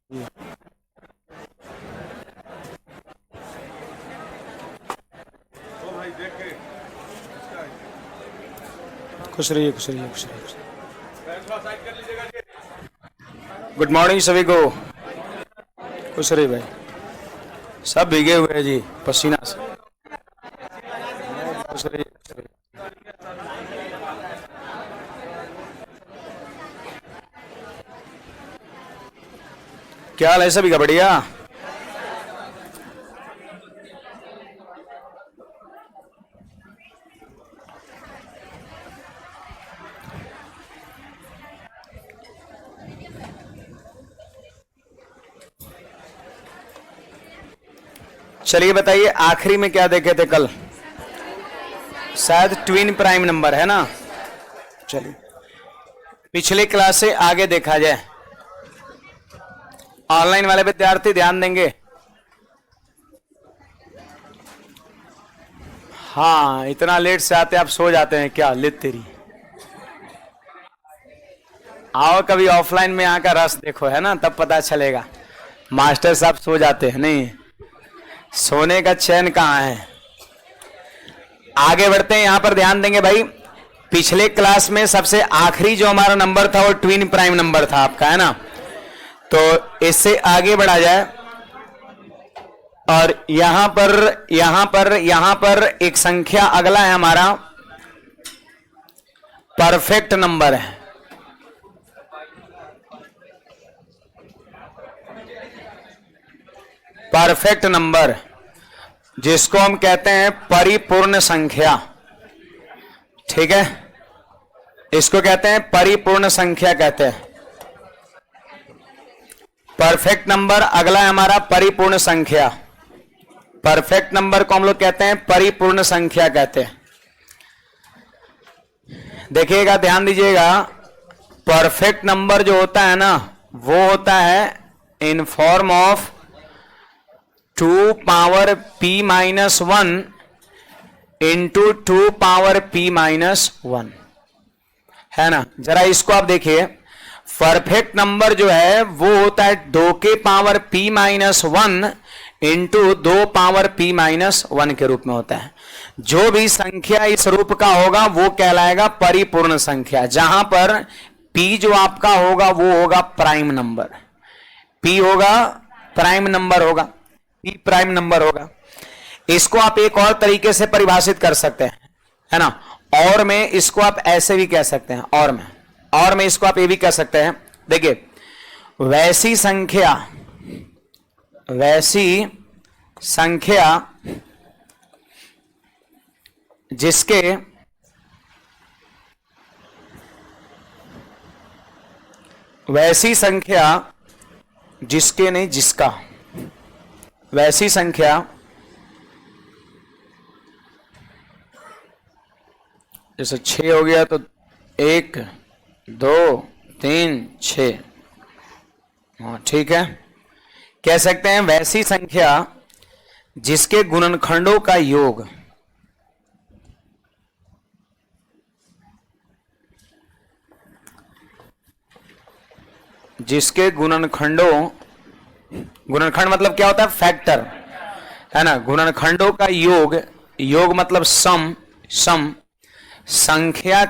खुश रहिए, खुश रहिए, खुश रहिए। गुड मॉर्निंग सभी को। खुश रहिए भाई। सब भीगे हुए हैं जी पसीना से। खुश रहिए, खुश रहिए। क्या हाल है सभी का? बढ़िया। चलिए बताइए, आखिरी में क्या देखे थे कल? शायद ट्विन प्राइम नंबर है ना। चलिए पिछले क्लास से आगे देखा जाए। ऑनलाइन वाले विद्यार्थी ध्यान देंगे। हाँ, इतना लेट से आते आप सो जाते हैं क्या? लिट तेरी। आओ कभी ऑफलाइन में यहाँ का रस देखो, है ना, तब पता चलेगा। मास्टर साहब सो जाते हैं, नहीं सोने का चैन कहाँ है। आगे बढ़ते हैं, यहां पर ध्यान देंगे भाई। पिछले क्लास में सबसे आखिरी जो हमारा नंबर था वो ट्विन प्राइम नंबर था आपका, है ना। तो इससे आगे बढ़ा जाए और यहां पर एक संख्या अगला है हमारा परफेक्ट नंबर है। परफेक्ट नंबर जिसको हम कहते हैं परिपूर्ण संख्या, ठीक है, इसको कहते हैं परिपूर्ण संख्या कहते हैं। परफेक्ट नंबर अगला है हमारा परिपूर्ण संख्या। परफेक्ट नंबर को हम लोग कहते हैं परिपूर्ण संख्या कहते हैं। देखिएगा, ध्यान दीजिएगा, परफेक्ट नंबर जो होता है ना वो होता है in form of 2 power p minus 1 into 2 power p minus 1, है ना। जरा इसको आप देखिए, परफेक्ट नंबर जो है वो होता है 2 के power p minus 1 into 2 power p minus 1 के रूप में होता है। जो भी संख्या इस रूप का होगा वो कहलाएगा परिपूर्ण संख्या, जहां पर p जो आपका होगा वो होगा प्राइम नंबर। p होगा प्राइम नंबर होगा, p प्राइम नंबर होगा। इसको आप एक और तरीके से परिभाषित कर सकते हैं, है ना। और में इसको आप ऐसे भी कह सकते हैं, और में इसको आप ये भी कह सकते हैं। देखिए, वैसी संख्या जिसके जिसका वैसी संख्या जैसे 6 हो गया तो 1 2 3 6, हाँ ठीक है। कह सकते हैं वैसी संख्या जिसके गुणनखंडों का योग गुणनखंड मतलब क्या होता है? फैक्टर, है ना। गुणनखंडों का योग मतलब सम संख्या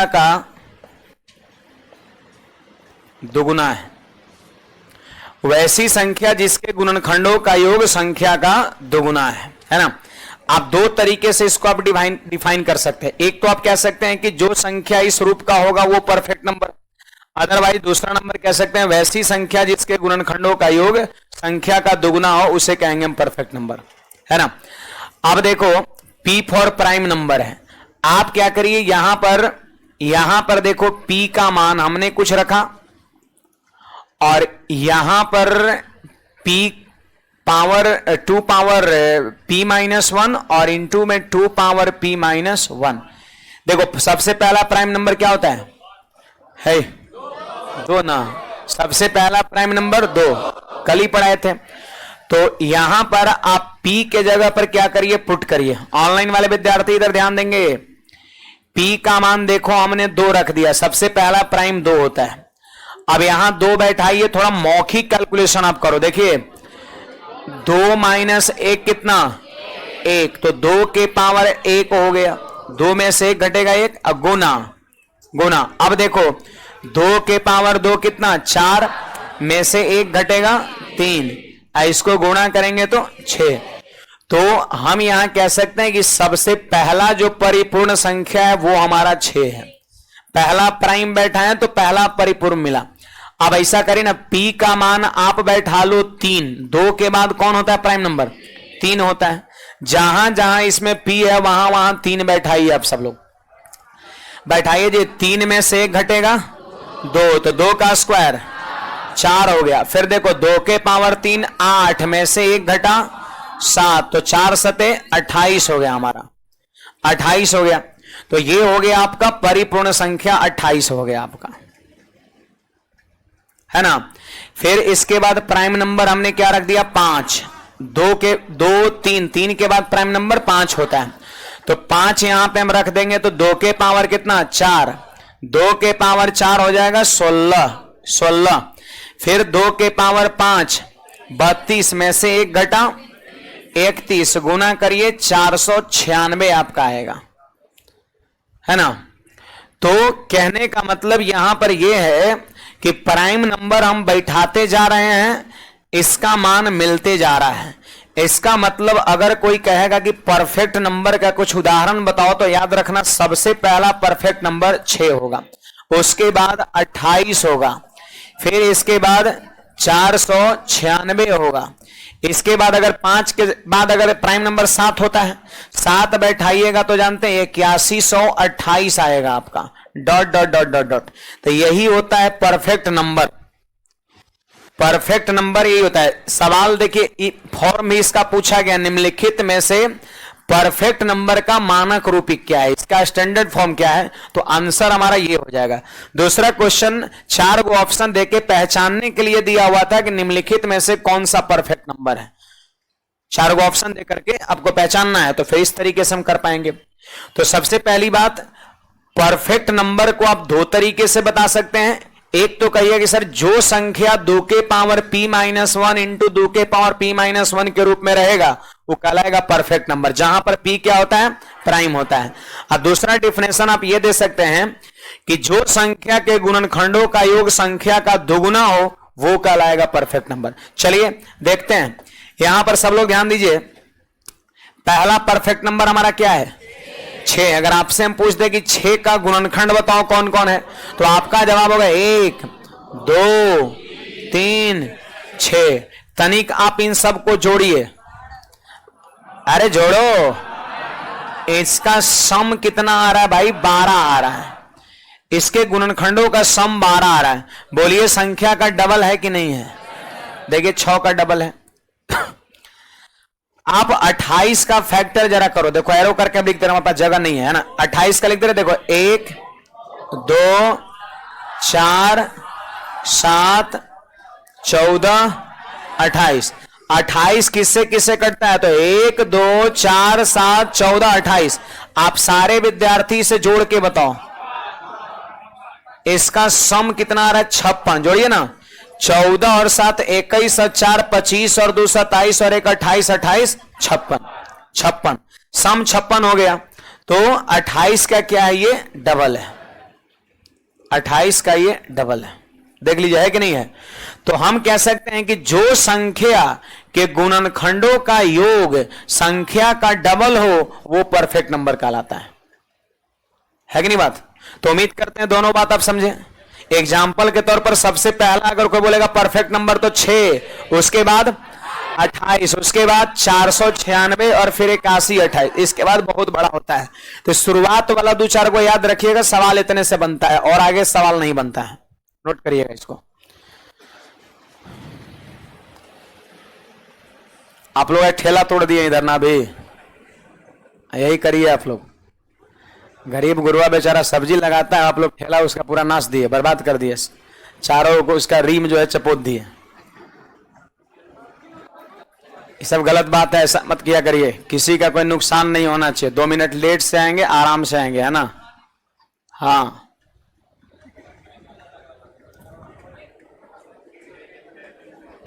का दुगुना है। वैसी संख्या जिसके गुणनखंडों का योग संख्या का दुगुना है ना। आप दो तरीके से इसको आप डिफाइन कर सकते हैं। एक तो आप कह सकते हैं कि जो संख्या इस रूप का होगा वो परफेक्ट नंबर। अदरवाइज दूसरा नंबर कह सकते हैं वैसी संख्या जिसके गुणनखंडों का योग संख्या का दुगुना हो, उसे कहेंगे हम परफेक्ट नंबर, है ना। अब देखो, p फॉर प्राइम नंबर है। आप क्या करिए, यहां पर देखो p का मान हमने कुछ रखा और यहां पर p power 2 power p minus 1 और इंटू में 2 पावर p माइनस 1। देखो, सबसे पहला प्राइम नंबर क्या होता है 2 ना। सबसे पहला प्राइम नंबर 2, कल ही पढ़ाए थे। तो यहां पर आप p के जगह पर क्या करिए, पुट करिए। ऑनलाइन वाले विद्यार्थी इधर ध्यान देंगे, P का मान देखो हमने 2 रख दिया, सबसे पहला प्राइम 2 होता है। अब यहां 2 बैठाइए, थोड़ा मौखिक कैलकुलेशन आप करो। देखिए 2 माइनस 1 कितना 1, तो 2 के पावर 1 हो गया, 2 में से 1 घटेगा 1, अब गुना गुना। अब देखो 2 के पावर 2 कितना 4, में से 1 घटेगा 3, इसको गुणा करेंगे तो 6। तो हम यहां कह सकते हैं कि सबसे पहला जो परिपूर्ण संख्या है वो हमारा 6 है। पहला प्राइम बैठा है तो पहला परिपूर्ण मिला। अब ऐसा करें ना, P का मान आप बैठा लो 3, 2 के बाद कौन होता है प्राइम नंबर 3 होता है। जहां जहां इसमें P है वहां वहां 3 बैठाइए, आप सब लोग बैठाइए जी। 3 में से 1 घटेगा 2, तो 2 का स्क्वायर 4 हो गया। फिर देखो 2 के पावर 3 8, में से 1 घटा 7, तो 4 सते 28 हो गया हमारा, 28 हो गया। तो ये हो गया आपका परिपूर्ण संख्या, 28 हो गया आपका, है ना। फिर इसके बाद प्राइम नंबर हमने क्या रख दिया 5, 2 3 के बाद प्राइम नंबर 5 होता है, तो 5 यहां पे हम रख देंगे, तो 2 के पावर कितना 4, 2 के पावर 4 हो जाएगा 16। फिर 2 के पावर 5 32, में से 1 घटा 31, गुना करिए 496 आपका आएगा, है ना। तो कहने का मतलब यहां पर यह है कि प्राइम नंबर हम बैठाते जा रहे हैं, इसका मान मिलते जा रहा है। इसका मतलब अगर कोई कहेगा कि परफेक्ट नंबर का कुछ उदाहरण बताओ, तो याद रखना सबसे पहला परफेक्ट नंबर 6 होगा, उसके बाद 28 होगा, फिर इसके बाद 496 होगा, इसके बाद अगर 5 के बाद अगर प्राइम नंबर 7 होता है, 7 बैठाइएगा तो जानते हैं 8128 आएगा आपका, dot dot dot dot dot. तो यही होता है परफेक्ट नंबर। परफेक्ट नंबर यही होता है। सवाल देखिए फॉर्म भी इसका पूछा गया, निम्नलिखित में से परफेक्ट नंबर का मानक रूप क्या है, इसका स्टैंडर्ड फॉर्म क्या है, तो आंसर हमारा ये हो जाएगा। दूसरा क्वेश्चन 4 गो ऑप्शन देके पहचानने के लिए दिया हुआ था कि निम्नलिखित में से कौन सा परफेक्ट नंबर है। 4 गो ऑप्शन दे करके आपको पहचानना है, तो फिर इस तरीके से हम कर पाएंगे। तो सबसे पहली बात, परफेक्ट नंबर को आप 2 तरीके से बता सकते हैं। एक तो कहिए कि सर जो संख्या 2 के पावर p-1 इंटू 2 के पावर p-1 के रूप में रहेगा वो कहलाएगा परफेक्ट नंबर, जहां पर p क्या होता है प्राइम होता है। अब दूसरा डिफिनेशन आप ये दे सकते हैं कि जो संख्या के गुणनखंडों का योग संख्या का दोगुना हो वो कहलाएगा परफेक्ट नंबर। चलिए देखते हैं, यहां पर सब लोग ध्यान दीजिए। पहला परफेक्ट नंबर हमारा क्या है 6। अगर आपसे हम पूछ दे कि 6 का गुणनखंड बताओ कौन कौन है, तो आपका जवाब होगा 1 2 3 6। तनिक आप इन सब को जोड़िए, अरे जोड़ो, इसका सम कितना आ रहा है भाई 12 आ रहा है, इसके गुणनखंडों का सम 12 आ रहा है। बोलिए संख्या का डबल है कि नहीं है, देखिए 6 का डबल है। आप 28 का फैक्टर जरा करो, देखो एरो करके लिख दे रहा हूं, हमारे पास जगह नहीं है ना। 28 का लिख दे रहे, देखो 1 2 4 7 14 28। 28 किससे किससे कटता है, तो 1 2 4 7 14 28। आप सारे विद्यार्थी से जोड़ के बताओ इसका सम कितना आ रहा है 56। जोड़िए ना, 14 और 7 21 और 4 25 और 2 27 और 1 28 28 56। सम 56 हो गया। तो 28 का क्या है, ये डबल है। 28 का ये डबल है, देख लीजिए है कि नहीं है। तो हम कह सकते हैं कि जो संख्या के गुणनखंडों का योग संख्या का डबल हो वो परफेक्ट नंबर कहलाता है कि नहीं बात। तो उम्मीद करते हैं दोनों बात आप समझे। एग्जाम्पल के तौर पर सबसे पहला अगर कोई बोलेगा परफेक्ट नंबर तो 6, उसके बाद 28, उसके बाद 496 और फिर 81 28, इसके बाद बहुत बड़ा होता है। तो शुरुआत वाला 2-4 को याद रखिएगा, सवाल इतने से बनता है और आगे सवाल नहीं बनता है, नोट करिएगा इसको। आप लोग ठेला तोड़ दिए इधर ना भी, यही करिए आप लोग। गरीब गुरुआ बेचारा सब्जी लगाता है, आप लोग ठेला उसका पूरा नाश दिए, बर्बाद कर दिए, चारों को उसका रीम जो है चपोत दिए। ये सब गलत बात है, ऐसा मत किया करिए। किसी का कोई नुकसान नहीं होना चाहिए। 2 मिनट लेट से आएंगे, आराम से आएंगे, है ना। हाँ,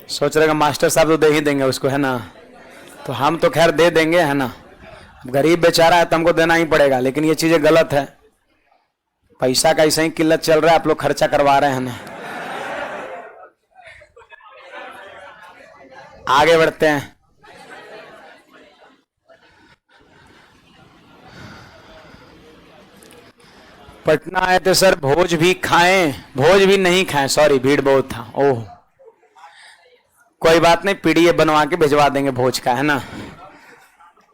सोच रहे मास्टर साहब तो दे ही देंगे उसको, है ना, तो हम तो खैर दे देंगे, है ना, गरीब बेचारा है तो हमको देना ही पड़ेगा, लेकिन ये चीजें गलत है। पैसा का ऐसे ही किल्लत चल रहा है, आप लोग खर्चा करवा रहे हैं ना। आगे बढ़ते हैं। पटना आए थे सर, भोज भी खाएं, भोज भी नहीं खाएं, सॉरी भीड़ बहुत था। ओह कोई बात नहीं, पीडीएफ बनवा के भिजवा देंगे भोज का, है ना।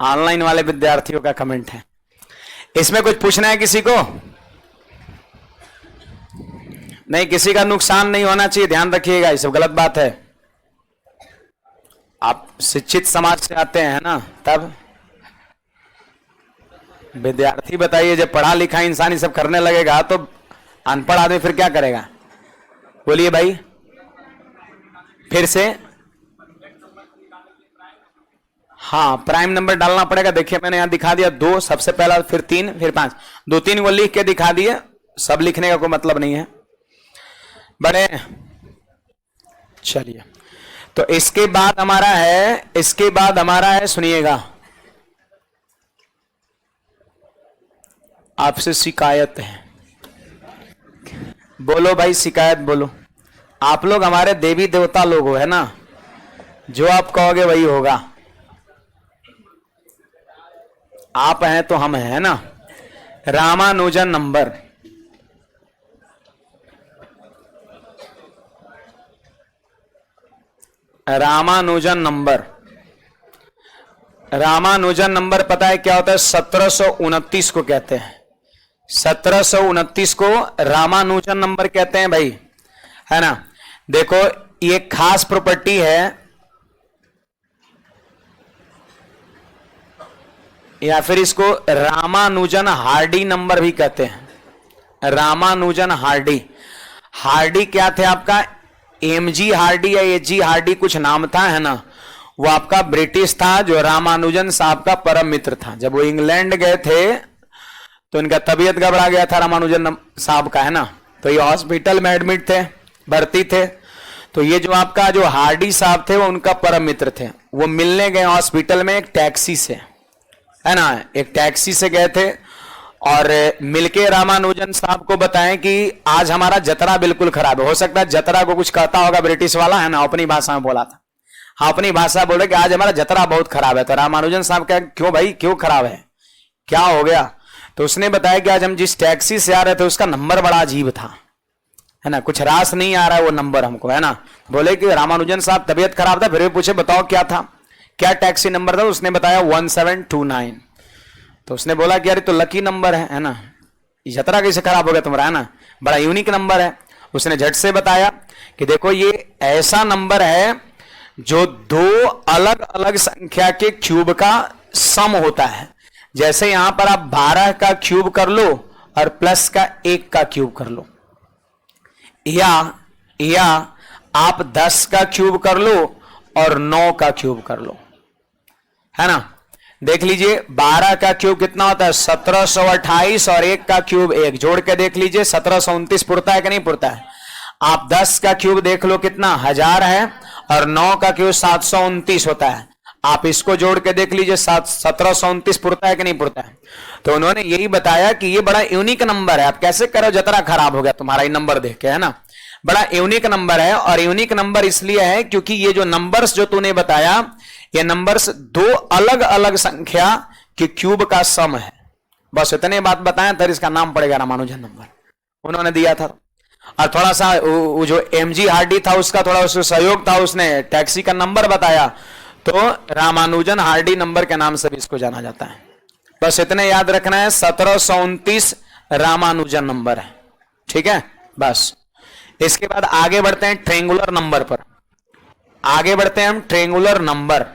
ऑनलाइन वाले विद्यार्थियों का कमेंट है। इसमें कुछ पूछना है किसी को? नहीं, किसी का नुकसान नहीं होना चाहिए, ध्यान रखिएगा, ये सब गलत बात है। आप शिक्षित समाज से आते हैं ना, तब विद्यार्थी बताइए, जब पढ़ा लिखा इंसान ये सब करने लगेगा तो अनपढ़ आदमी फिर क्या करेगा? बोलिए भाई, फिर से। हाँ, प्राइम नंबर डालना पड़ेगा। देखिए मैंने यहां दिखा दिया 2 सबसे पहला, फिर 3, फिर 5, 2-3 को लिख के दिखा दिए। सब लिखने का कोई मतलब नहीं है बड़े। चलिए, तो इसके बाद हमारा है, सुनिएगा, आपसे शिकायत है। बोलो भाई, शिकायत बोलो। आप लोग हमारे देवी देवता लोग हो, है ना, जो आप कहोगे वही होगा। आप हैं तो हम हैं, है ना। रामानुजन नंबर, रामानुजन नंबर पता है क्या होता है? 1729 को कहते हैं, 1729 को रामानुजन नंबर कहते हैं भाई, है ना। देखो ये खास प्रॉपर्टी है, या फिर इसको रामानुजन हार्डी नंबर भी कहते हैं। रामानुजन हार्डी, हार्डी क्या थे आपका? एमजी हार्डी या एजी हार्डी कुछ नाम था, है ना। वो आपका ब्रिटिश था, जो रामानुजन साहब का परम मित्र था। जब वो इंग्लैंड गए थे तो इनका तबीयत गड़बड़ा गया था रामानुजन साहब का, है ना। तो ये हॉस्पिटल में एडमिट थे, भर्ती थे। तो ये जो आपका जो हार्डी साहब थे वो उनका परम मित्र थे। वो मिलने गए हॉस्पिटल में एक टैक्सी से, है ना, एक टैक्सी से गए थे और मिलके रामानुजन साहब को बताएं कि आज हमारा जतरा बिल्कुल खराब है। हो सकता है जतरा को कुछ कहता होगा ब्रिटिश वाला, है ना, अपनी भाषा में बोला था। हाँ, अपनी भाषा बोले कि आज हमारा जतरा बहुत खराब है। तो रामानुजन साहब क्या, क्यों भाई, क्यों खराब है, क्या हो गया? तो उसने बताया कि आज हम जिस टैक्सी से आ रहे थे उसका नंबर बड़ा अजीब था, है ना, कुछ रास नहीं आ रहा है वो नंबर हमको, है ना। बोले कि रामानुजन साहब तबीयत खराब था, फिर भी पूछे बताओ क्या था, क्या टैक्सी नंबर था? उसने बताया 1729। तो उसने बोला कि यार तो लकी नंबर है ना, जतरा कैसे खराब हो गया तुम्हारा, है ना, बड़ा यूनिक नंबर है। उसने झट से बताया कि देखो ये ऐसा नंबर है जो 2 अलग अलग संख्या के क्यूब का सम होता है। जैसे यहां पर आप 12 का क्यूब कर लो और प्लस का 1 का क्यूब कर लो, या आप 10 का क्यूब कर लो और 9 का क्यूब कर लो, है ना। देख लीजिए 12 का क्यूब कितना होता है? 1728, और 1 का क्यूब 1, जोड़ के देख लीजिए 1729 पुरता है कि नहीं पुरता है? आप 10 का क्यूब देख लो कितना 1000 है, और 9 का क्यूब 729 होता है। आप इसको जोड़ के देख लीजिए 1729 पुरता है कि नहीं पुरता है? तो उन्होंने यही बताया कि ये बड़ा यूनिक नंबर है। आप कैसे करो, जतरा खराब हो गया तुम्हारा ये नंबर देख के, है ना। बड़ा यूनिक नंबर है, और यूनिक नंबर इसलिए है क्योंकि ये जो नंबर्स जो तूने बताया, ये नंबर्स 2 अलग अलग संख्या के क्यूब का सम है। बस इतने बात बताया, फिर इसका नाम पड़ेगा रामानुजन नंबर, उन्होंने दिया था। और थोड़ा सा वो जो एमजी हार्डी था उसका थोड़ा उसका सहयोग था, उसने टैक्सी का नंबर बताया, तो रामानुजन हार्डी नंबर के नाम से भी इसको जाना जाता है। बस इतने याद रखना है, 1729 रामानुजन नंबर है, ठीक है। बस इसके बाद आगे बढ़ते हैं ट्रेंगुलर नंबर पर। आगे बढ़ते हैं हम ट्रेंगुलर नंबर।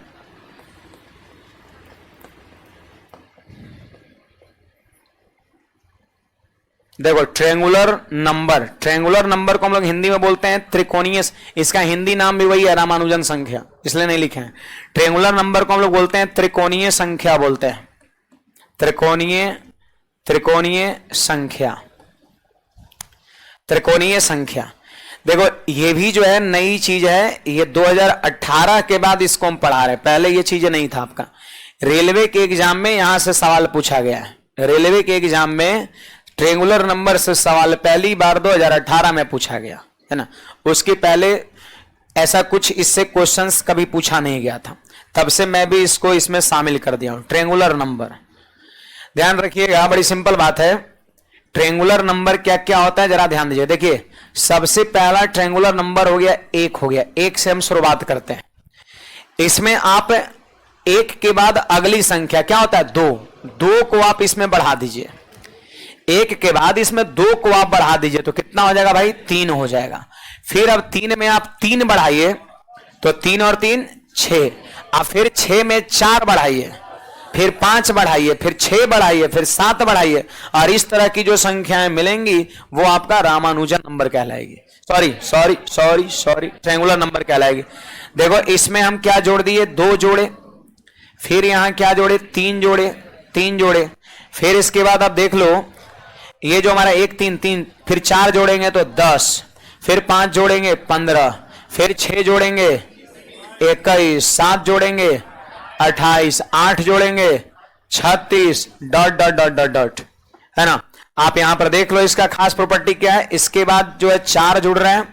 देखो ट्रेंगुलर नंबर को हम लोग हिंदी में बोलते हैं त्रिकोणीय। इसका हिंदी नाम भी वही है, रामानुजन संख्या, इसलिए नहीं लिखे हैं। ट्रेंगुलर नंबर को हम लोग बोलते हैं त्रिकोणीय संख्या, बोलते हैं त्रिकोणीय संख्या, त्रिकोणीय संख्या। देखो ये भी जो है नई चीज है, ये 2018 के बाद इसको हम पढ़ा रहे हैं, पहले ये चीज नहीं था आपका। रेलवे के एग्जाम में यहां से सवाल पूछा गया है, रेलवे के एग्जाम में ट्रेंगुलर नंबर से सवाल पहली बार 2018 में पूछा गया है ना। उसके पहले ऐसा कुछ इससे क्वेश्चंस कभी पूछा नहीं गया था, तब से मैं भी इसको इसमें शामिल कर दिया हूं। ट्रेंगुलर नंबर ध्यान रखिएगा, बड़ी सिंपल बात है। ट्रेंगुलर नंबर क्या क्या होता है जरा ध्यान दीजिए। देखिए सबसे पहला ट्रेंगुलर नंबर हो गया एक, हो गया एक से हम शुरुआत करते हैं। इसमें आप एक के बाद अगली संख्या क्या होता है, दो, दो को आप इसमें बढ़ा दीजिए, एक के बाद इसमें दो को आप बढ़ा दीजिए तो कितना हो जाएगा भाई, तीन हो जाएगा। फिर अब तीन में आप तीन बढ़ाइए तो तीन और तीन छह, अब फिर छह में चार बढ़ाइए, फिर पांच बढ़ाइए, फिर छह बढ़ाइए, फिर सात बढ़ाइए, और इस तरह की जो संख्याएं मिलेंगी वो आपका रामानुजन नंबर कहलाएगी, सॉरी ट्रायंगुलर नंबर कहलाएगी। देखो इसमें हम क्या जोड़ दिए, दो जोड़े, फिर यहां क्या जोड़े, तीन जोड़े, तीन जोड़े, फिर इसके बाद आप देख लो ये जो हमारा एक तीन तीन, फिर चार जोड़ेंगे तो 10, फिर पांच जोड़ेंगे 15, फिर छह जोड़ेंगे 21, सात जोड़ेंगे 28, आठ जोड़ेंगे 36, dot dot dot dot dot, है ना। आप यहां पर देख लो इसका खास प्रॉपर्टी क्या है। इसके बाद जो है चार जुड़ रहा है,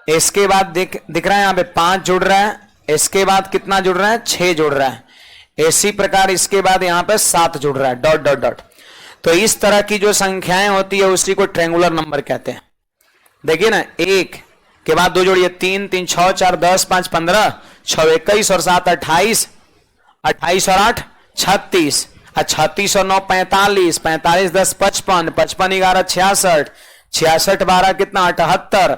इसके बाद दिख रहा है यहां पे पांच जुड़ रहा है, इसके बाद कितना जुड़ रहा है, छह जुड़ रहा है, इसी प्रकार इसके बाद यहां पे सात जुड़ रहा है, डॉट डॉट डॉट। तो इस तरह की जो संख्याएं होती है उसी को ट्रायंगुलर नंबर कहते हैं। देखिए ना, एक के बाद दो जोड़िए, तीन तीन छह चार 10 5 15, 6 21 और 7 28, 28 और 8 36, 36 और 9 45, 45 10 55, 55 11 66, 66 12 कितना 78,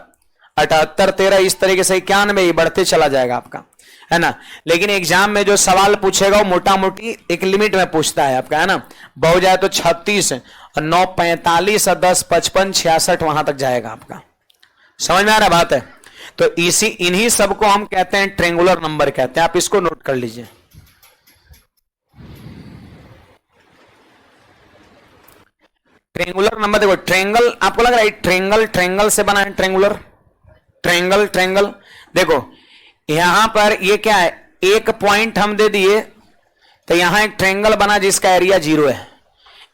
78 13, इस तरीके से 91 बढ़ते चला जाएगा आपका, है ना। लेकिन एग्जाम में जो सवाल पूछेगा वो मोटा मोटी एक लिमिट में पूछता है आपका, है ना। बहुत जाए तो 36 और 9 45 और 10 55 66 वहां तक जाएगा आपका। समझ में आ रहा बात है। तो इसी इन्हीं सबको हम कहते हैं ट्रायंगुलर नंबर कहते हैं, आप इसको नोट कर लीजिए। ट्रायंगुलर नंबर देखो, ट्रायंगल आपको लग रहा है ट्रायंगल, ट्रायंगल से बना है ट्रायंगुलर, ट्रायंगल ट्रायंगल। देखो यहां पर ये क्या है, एक पॉइंट हम दे दिए तो यहां एक ट्रायंगल बना जिसका एरिया 0 है।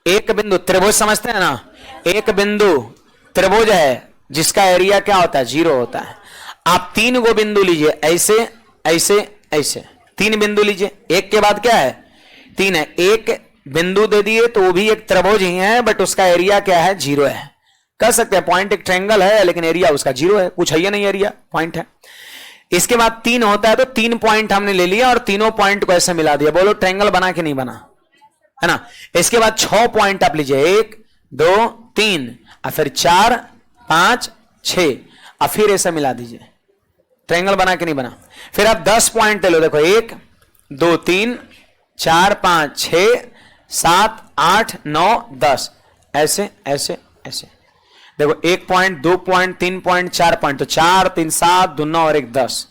एक बिंदु त्रिभुज समझते हैं ना, एक बिंदु त्रिभुज है जिसका एरिया क्या होता है, 0 होता है। आप तीन गो बिंदु लीजिए, ऐसे ऐसे ऐसे तीन बिंदु लीजिए, एक के बाद क्या है, तीन है, एक बिंदु दे दिए तो वो भी एक त्रिभुज ही है बट उसका एरिया क्या है, 0 है। कह सकते हैं पॉइंट एक ट्रायंगल है लेकिन एरिया उसका 0 है, कुछ है या नहीं, एरिया पॉइंट है। इसके बाद तीन होता है तो तीन पॉइंट हमने ले लिया और तीनों पॉइंट को ऐसे मिला दिया, बोलो ट्रायंगल बना कि नहीं बना, है ना। इसके बाद 6 पॉइंट आप लीजिए, 1 2 3 और फिर 4 5 6 और फिर ऐसे मिला दीजिए, ट्रायंगल बना कि नहीं बना। फिर आप 10 पॉइंट ले लो, देखो 1 2 3 4 5 6 7 8 9 10, ऐसे ऐसे ऐसे। देखो 1 पॉइंट 2 पॉइंट 3 पॉइंट 4 पॉइंट, तो 4 3 7 2 9 और 1 10,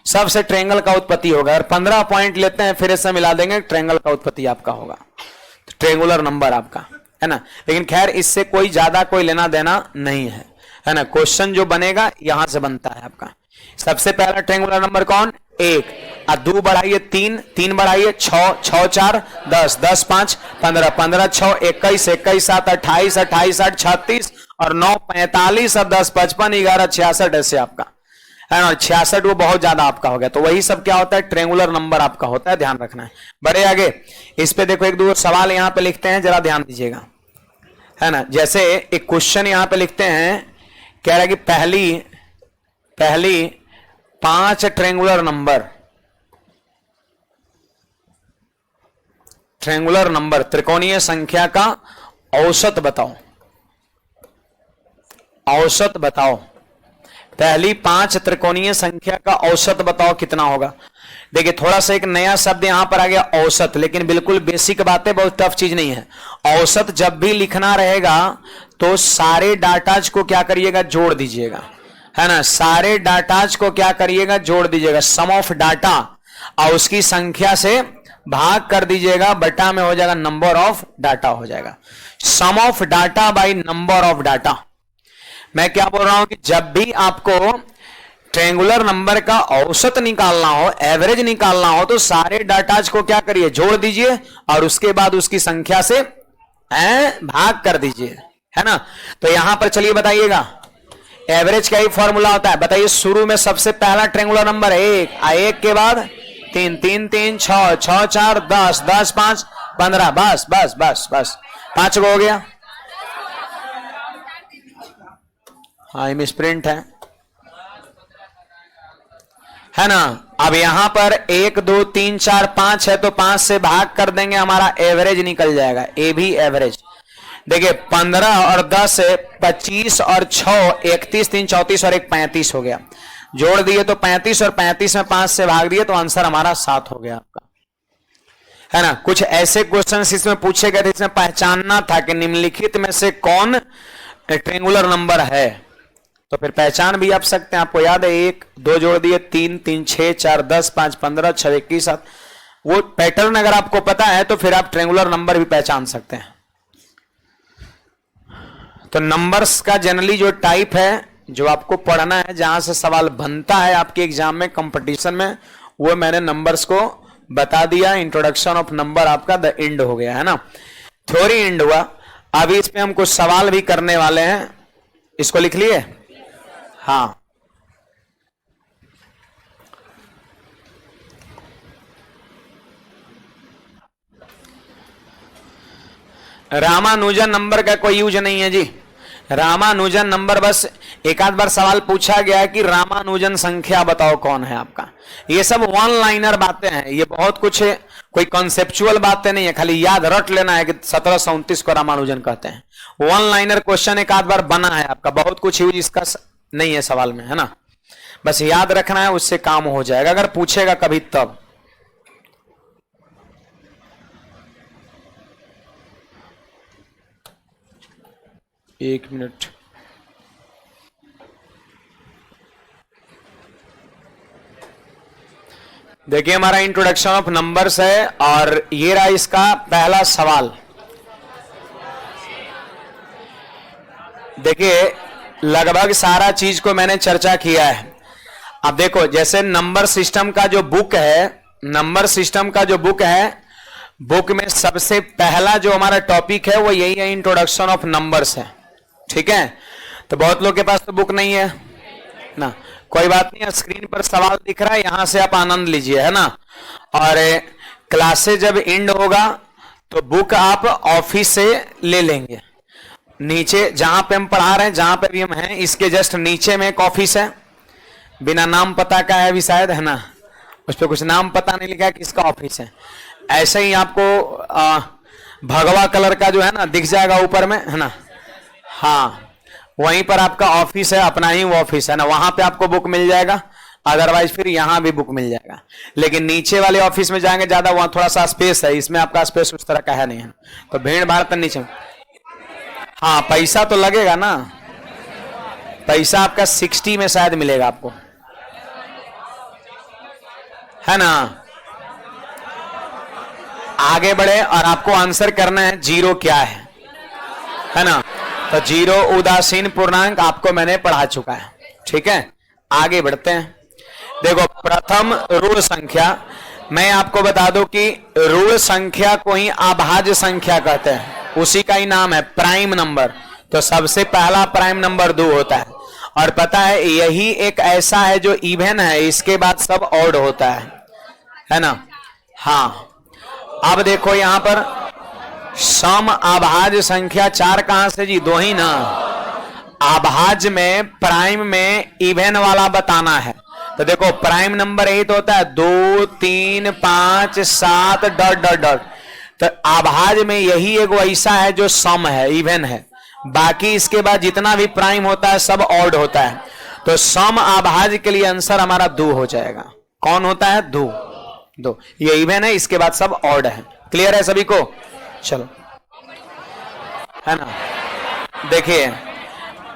सबसे ट्रायंगल का उत्पत्ति होगा। और 15 पॉइंट लेते हैं फिर ऐसे मिला देंगे, ट्रायंगल का उत्पत्ति आपका होगा, तो ट्रायंगुलर नंबर आपका, है ना। लेकिन खैर इससे कोई ज्यादा कोई लेना देना नहीं है ना। क्वेश्चन जो बनेगा यहां से बनता है आपका। सबसे पहला ट्रायंगुलर नंबर कौन, 1, और 2 बढ़ाइए 3, 3 बढ़ाइए 6, 6 4 10, 10 5 15, 15 6 21, 21 7 28, 28 8 36 और 9 45 और 10 55 11 66, ऐसे आपका, है ना। 66 वो बहुत ज्यादा आपका हो गया, तो वही सब क्या होता है, ट्रायंगुलर नंबर आपका होता है, ध्यान रखना है। बड़े आगे इस पे देखो एक दो सवाल यहां पे लिखते हैं, जरा ध्यान दीजिएगा, है ना। जैसे एक क्वेश्चन यहां पे लिखते हैं, कह रहा है कि पहली 5 ट्रायंगुलर नंबर त्रिकोणीय संख्या का औसत बताओ, औसत बताओ। पहली 5 त्रिकोणीय संख्या का औसत बताओ कितना होगा। देखिए थोड़ा सा एक नया शब्द यहां पर आ गया, औसत, लेकिन बिल्कुल बेसिक बातें, बहुत टफ चीज नहीं है। औसत जब भी लिखना रहेगा तो सारे डाटाज को क्या करिएगा, जोड़ दीजिएगा, है ना। सारे डाटाज को क्या करिएगा, जोड़ दीजिएगा, सम ऑफ डाटा, और उसकी संख्या से भाग कर दीजिएगा, बटा में हो जाएगा नंबर ऑफ डाटा हो जाएगा। Sum of data by number of data. मैं क्या बोल रहा हूं कि जब भी आपको ट्रायंगुलर नंबर का औसत निकालना हो, एवरेज निकालना हो, तो सारे डाटाज को क्या करिए, जोड़ दीजिए और उसके बाद उसकी संख्या से भाग कर दीजिए, है ना। तो यहां पर चलिए बताइएगा, एवरेज का ही फॉर्मूला होता है। बताइए, शुरू में सबसे पहला ट्रायंगुलर नंबर 1, 1 के बाद 3, 3 3 6, 6 4 10, 10 5 15, बस बस बस बस 5 को हो गया। हाँ, मिस प्रिंट है ना। अब यहां पर 1 2 3 4 5 है, तो 5 से भाग कर देंगे, हमारा एवरेज निकल जाएगा। ए भी एवरेज देखिए, 15 और 10 है 25 और 6 31, 3 34 और 1 35 हो गया। जोड़ दिए तो 35 और 35 में 5 से भाग दिए तो आंसर हमारा 7 हो गया आपका, है ना। कुछ ऐसे क्वेश्चन इसमें पूछे गए थे, इसमें पहचानना था कि निम्नलिखित में से कौन ट्रायंगुलर नंबर है, तो फिर पहचान भी आप सकते हैं। आपको याद है, 1 2 जोड़ दिए 3 3 6 4 10 5 15 6 21 7। वो पैटर्न अगर आपको पता है तो फिर आप ट्रायंगुलर नंबर भी पहचान सकते हैं। तो नंबर्स का जनरली जो टाइप है, जो आपको पढ़ना है, जहां से सवाल बनता है आपके एग्जाम में, कंपटीशन में, वो मैंने नंबर्स को बता दिया। इंट्रोडक्शन ऑफ नंबर आपका द एंड हो गया, है ना। थ्योरी एंड हुआ। अभी इस पे हम कुछ सवाल भी करने वाले हैं, इसको लिख लिए। हाँ, रामानुजन नंबर का कोई यूज नहीं है जी। रामानुजन नंबर, बस एक आध बार सवाल पूछा गया कि रामानुजन संख्या बताओ कौन है आपका। ये सब वन लाइनर बातें हैं, ये बहुत कुछ कोई कॉन्सेप्चुअल बातें नहीं है, खाली याद रट लेना है कि 1729 को रामानुजन कहते हैं। वन लाइनर क्वेश्चन एक आध बार बना है आपका, बहुत कुछ यूज इसका नहीं है सवाल में, है ना। बस याद रखना है, उससे काम हो जाएगा, अगर पूछेगा कभी तब। एक मिनट, देखिए हमारा इंट्रोडक्शन ऑफ नंबर्स है और ये रहा इसका पहला सवाल। देखिए लगभग सारा चीज को मैंने चर्चा किया है। अब देखो, जैसे नंबर सिस्टम का जो बुक है, नंबर सिस्टम का जो बुक है, बुक में सबसे पहला जो हमारा टॉपिक है वो यही है, इंट्रोडक्शन ऑफ नंबर्स है, ठीक है। तो बहुत लोग के पास तो बुक नहीं है ना, कोई बात नहीं है, स्क्रीन पर सवाल दिख रहा है, यहां से आप आनंद लीजिए, है ना। और क्लासेस जब एंड होगा तो बुक आप ऑफिस से ले लेंगे। नीचे जहां पे हम पढ़ा रहे हैं, जहां पे भी हम हैं, इसके जस्ट नीचे में एक ऑफिस है, बिना नाम पता का है भी शायद, है ना। उस पर कुछ नाम पता नहीं लिखा है किसका ऑफिस है। ऐसे ही आपको भगवा कलर का जो है ना दिख जाएगा ऊपर में, है ना। हाँ, वहीं पर आपका ऑफिस है, अपना ही वो ऑफिस है ना, वहां पे आपको बुक मिल जाएगा। अदरवाइज फिर यहां भी बुक मिल जाएगा, लेकिन नीचे वाले ऑफिस में जाएंगे ज्यादा, वहां थोड़ा सा स्पेस है, इसमें आपका स्पेस उस तरह का है नहीं है, तो भीड़ भाड़ तो नीचे। हाँ, पैसा तो लगेगा ना, पैसा आपका 60 में शायद मिलेगा आपको, है ना। आगे बढ़े और आपको आंसर करना है जीरो क्या है ना। तो जीरो उदासीन पूर्णांक आपको मैंने पढ़ा चुका है, ठीक है। आगे बढ़ते हैं। देखो, प्रथम ऋण संख्या, मैं आपको बता दूं कि ऋण संख्या को ही अभाज्य संख्या कहते हैं, उसी का ही नाम है प्राइम नंबर। तो सबसे पहला प्राइम नंबर 2 होता है, और पता है यही एक ऐसा है जो इवन है, इसके बाद सब ऑड होता है ना। हाँ, अब देखो यहां पर सम अभाज्य संख्या 4 कहां से जी, 2 ही ना। अभाज्य में प्राइम में इवन वाला बताना है, तो देखो प्राइम नंबर यही तो होता है 2 3 5 7 डॉट डॉट डॉट। तो अभाज्य में यही एक ऐसा है जो सम है, इवन है, बाकी इसके बाद जितना भी प्राइम होता है सब ऑड होता है। तो सम अभाज्य के लिए आंसर हमारा 2 हो जाएगा। कौन होता है? 2। ये इवन है, इसके बाद सब ऑड है। क्लियर है सभी को? चलो, है ना। देखिए,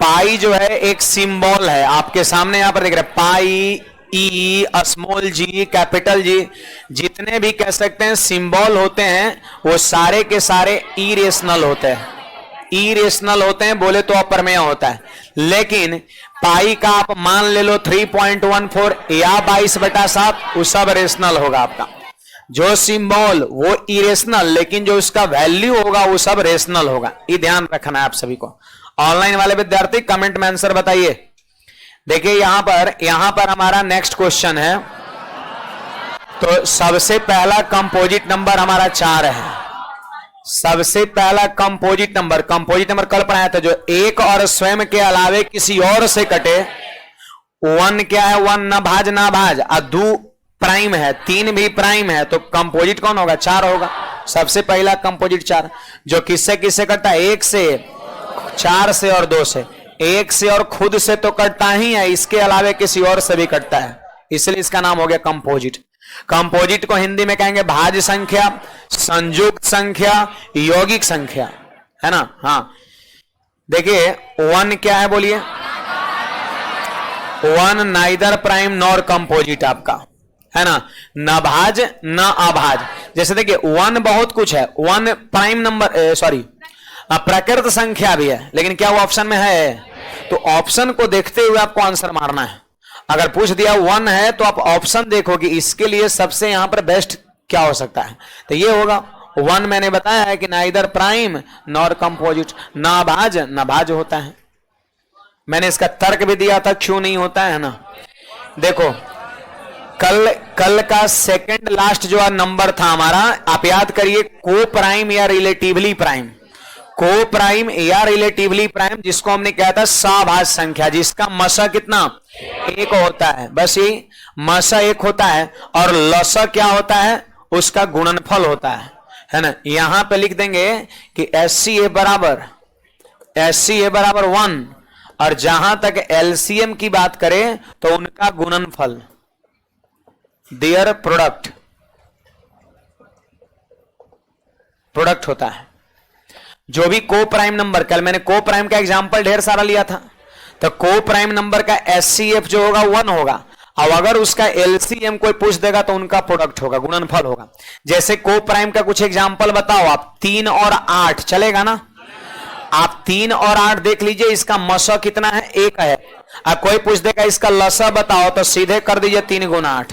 पाई जो है एक सिंबल है, आपके सामने यहां पर देख रहे हैं, पाई, ई, स्मॉल जी, कैपिटल जी, जितने भी कह सकते हैं सिंबल होते हैं वो सारे के सारे इरेशनल होते हैं, इरेशनल होते हैं, बोले तो अप्रमेय होता है। लेकिन पाई का आप मान ले लो 3.14 या 22/7, वो सब रेशनल होगा आपका। जो सिंबल वो इरेशनल, लेकिन जो उसका वैल्यू होगा वो सब रेशनल होगा। ये ध्यान रखना है आप सभी को। ऑनलाइन वाले विद्यार्थी कमेंट में आंसर बताइए। देखिए यहां पर हमारा नेक्स्ट क्वेश्चन है। तो सबसे पहला कंपोजिट नंबर हमारा 4 है। सबसे पहला कंपोजिट नंबर कल पढ़ाया था, जो एक और स्वयं के अलावे किसी और से कटे। 1 क्या है? 1 ना भाज और 2 प्राइम है, 3 भी प्राइम है, तो कंपोजिट कौन होगा? 4 होगा। सबसे पहला कंपोजिट 4, जो किससे किससे कटता है? 1 से, 4 से और 2 से। 1 से और खुद से तो कटता ही है, इसके अलावे किसी और से भी कटता है, इसलिए इसका नाम हो गया कंपोजिट। कंपोजिट को हिंदी में कहेंगे भाज्य संख्या, संयुक्त संख्या, यौगिक संख्या, है ना। हाँ देखिए 1 क्या है? बोलिए। 1 नाइदर प्राइम नॉर कंपोजिट आपका, है ना, न भाज न अभाज। जैसे देखिए 1 बहुत कुछ है, 1 प्राइम नंबर, सॉरी प्रकृत संख्या भी है, लेकिन क्या वो ऑप्शन में है? तो ऑप्शन को देखते हुए आपको आंसर मारना है। अगर पूछ दिया 1 है तो आप ऑप्शन देखो कि इसके लिए सबसे यहां पर बेस्ट क्या हो सकता है। तो ये होगा 1। मैंने बताया है कि नाइदर प्राइम नॉर कंपोजिट, ना भाज होता है। मैंने इसका तर्क भी दिया था क्यों नहीं होता है ना। देखो कल का सेकंड लास्ट जो नंबर था हमारा, आप याद करिए, को प्राइम या रिलेटिवली प्राइम। को प्राइम या रिलेटिवली प्राइम जिसको हमने कहा था सभाज्य संख्या, जिसका मसा कितना? 1 होता है। बस ये मसा 1 होता है, और लसा क्या होता है? उसका गुणनफल होता है ना। यहां पे लिख देंगे कि SCA बराबर 1, और जहां तक एलसीएम की बात करें तो उनका गुणनफल, देयर प्रोडक्ट होता है। जो भी को प्राइम नंबर, कल मैंने को प्राइम का एग्जांपल ढेर सारा लिया था, तो को प्राइम नंबर का SCF जो होगा 1 होगा। अब अगर उसका LCM कोई पूछ देगा तो उनका प्रोडक्ट होगा, गुणनफल होगा। जैसे को प्राइम का कुछ एग्जांपल बताओ आप। 3 और 8 चलेगा ना? आप 3 और 8 देख लीजिए, इसका मसा कितना है? 1 है। अब कोई पूछ देगा इसका लसा बताओ, तो सीधे कर दीजिए 3 गुना 8।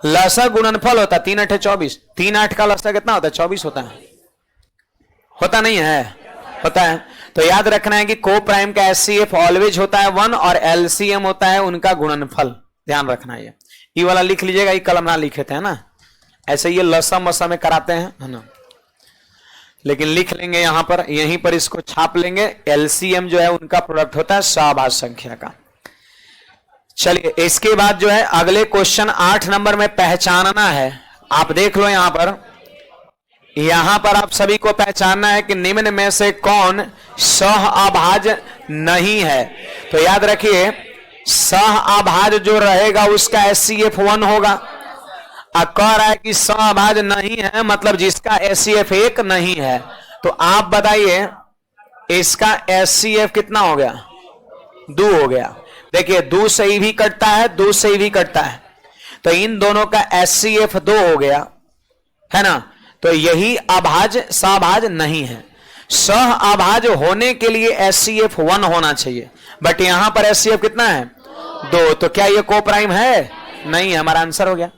लसा गुणनफल होता है 3 8 24। 3 8 का लसा कितना होता है? 24 होता है। होता नहीं है? होता है। तो याद रखना है कि को प्राइम का SCF ऑलवेज होता है 1, और LCM होता है उनका गुणनफल। ध्यान रखना है। ये वाला लिख लीजिएगा, ये कलम ना लिखे थे ना, ऐसे ये लसा मसा में कराते हैं, है ना, लेकिन लिख लेंगे यहां पर, यहीं पर इसको छाप लेंगे। LCM जो है उनका प्रोडक्ट होता है सभाज्य संख्या का। चलिए इसके बाद जो है अगले क्वेश्चन 8 नंबर में पहचानना है। आप देख लो यहां पर आप सभी को पहचानना है कि निम्न में से कौन सह अभाज्य नहीं है। तो याद रखिए सह अभाज्य जो रहेगा उसका SCF 1 होगा। अब कह रहा है कि सह अभाज्य नहीं है, मतलब जिसका SCF 1 नहीं है। तो आप बताइए इसका SCF कितना हो गया? 2 हो गया। देखिए 2 से ही भी कटता है, 2 से ही भी कटता है, तो इन दोनों का SCF 2 हो गया, है ना। तो यही अभाज्य सभाज्य नहीं है। सह अभाज्य होने के लिए SCF 1 होना चाहिए, बट यहां पर SCF कितना है? 2। तो क्या ये को प्राइम है? नहीं है। हमारा आंसर हो गया।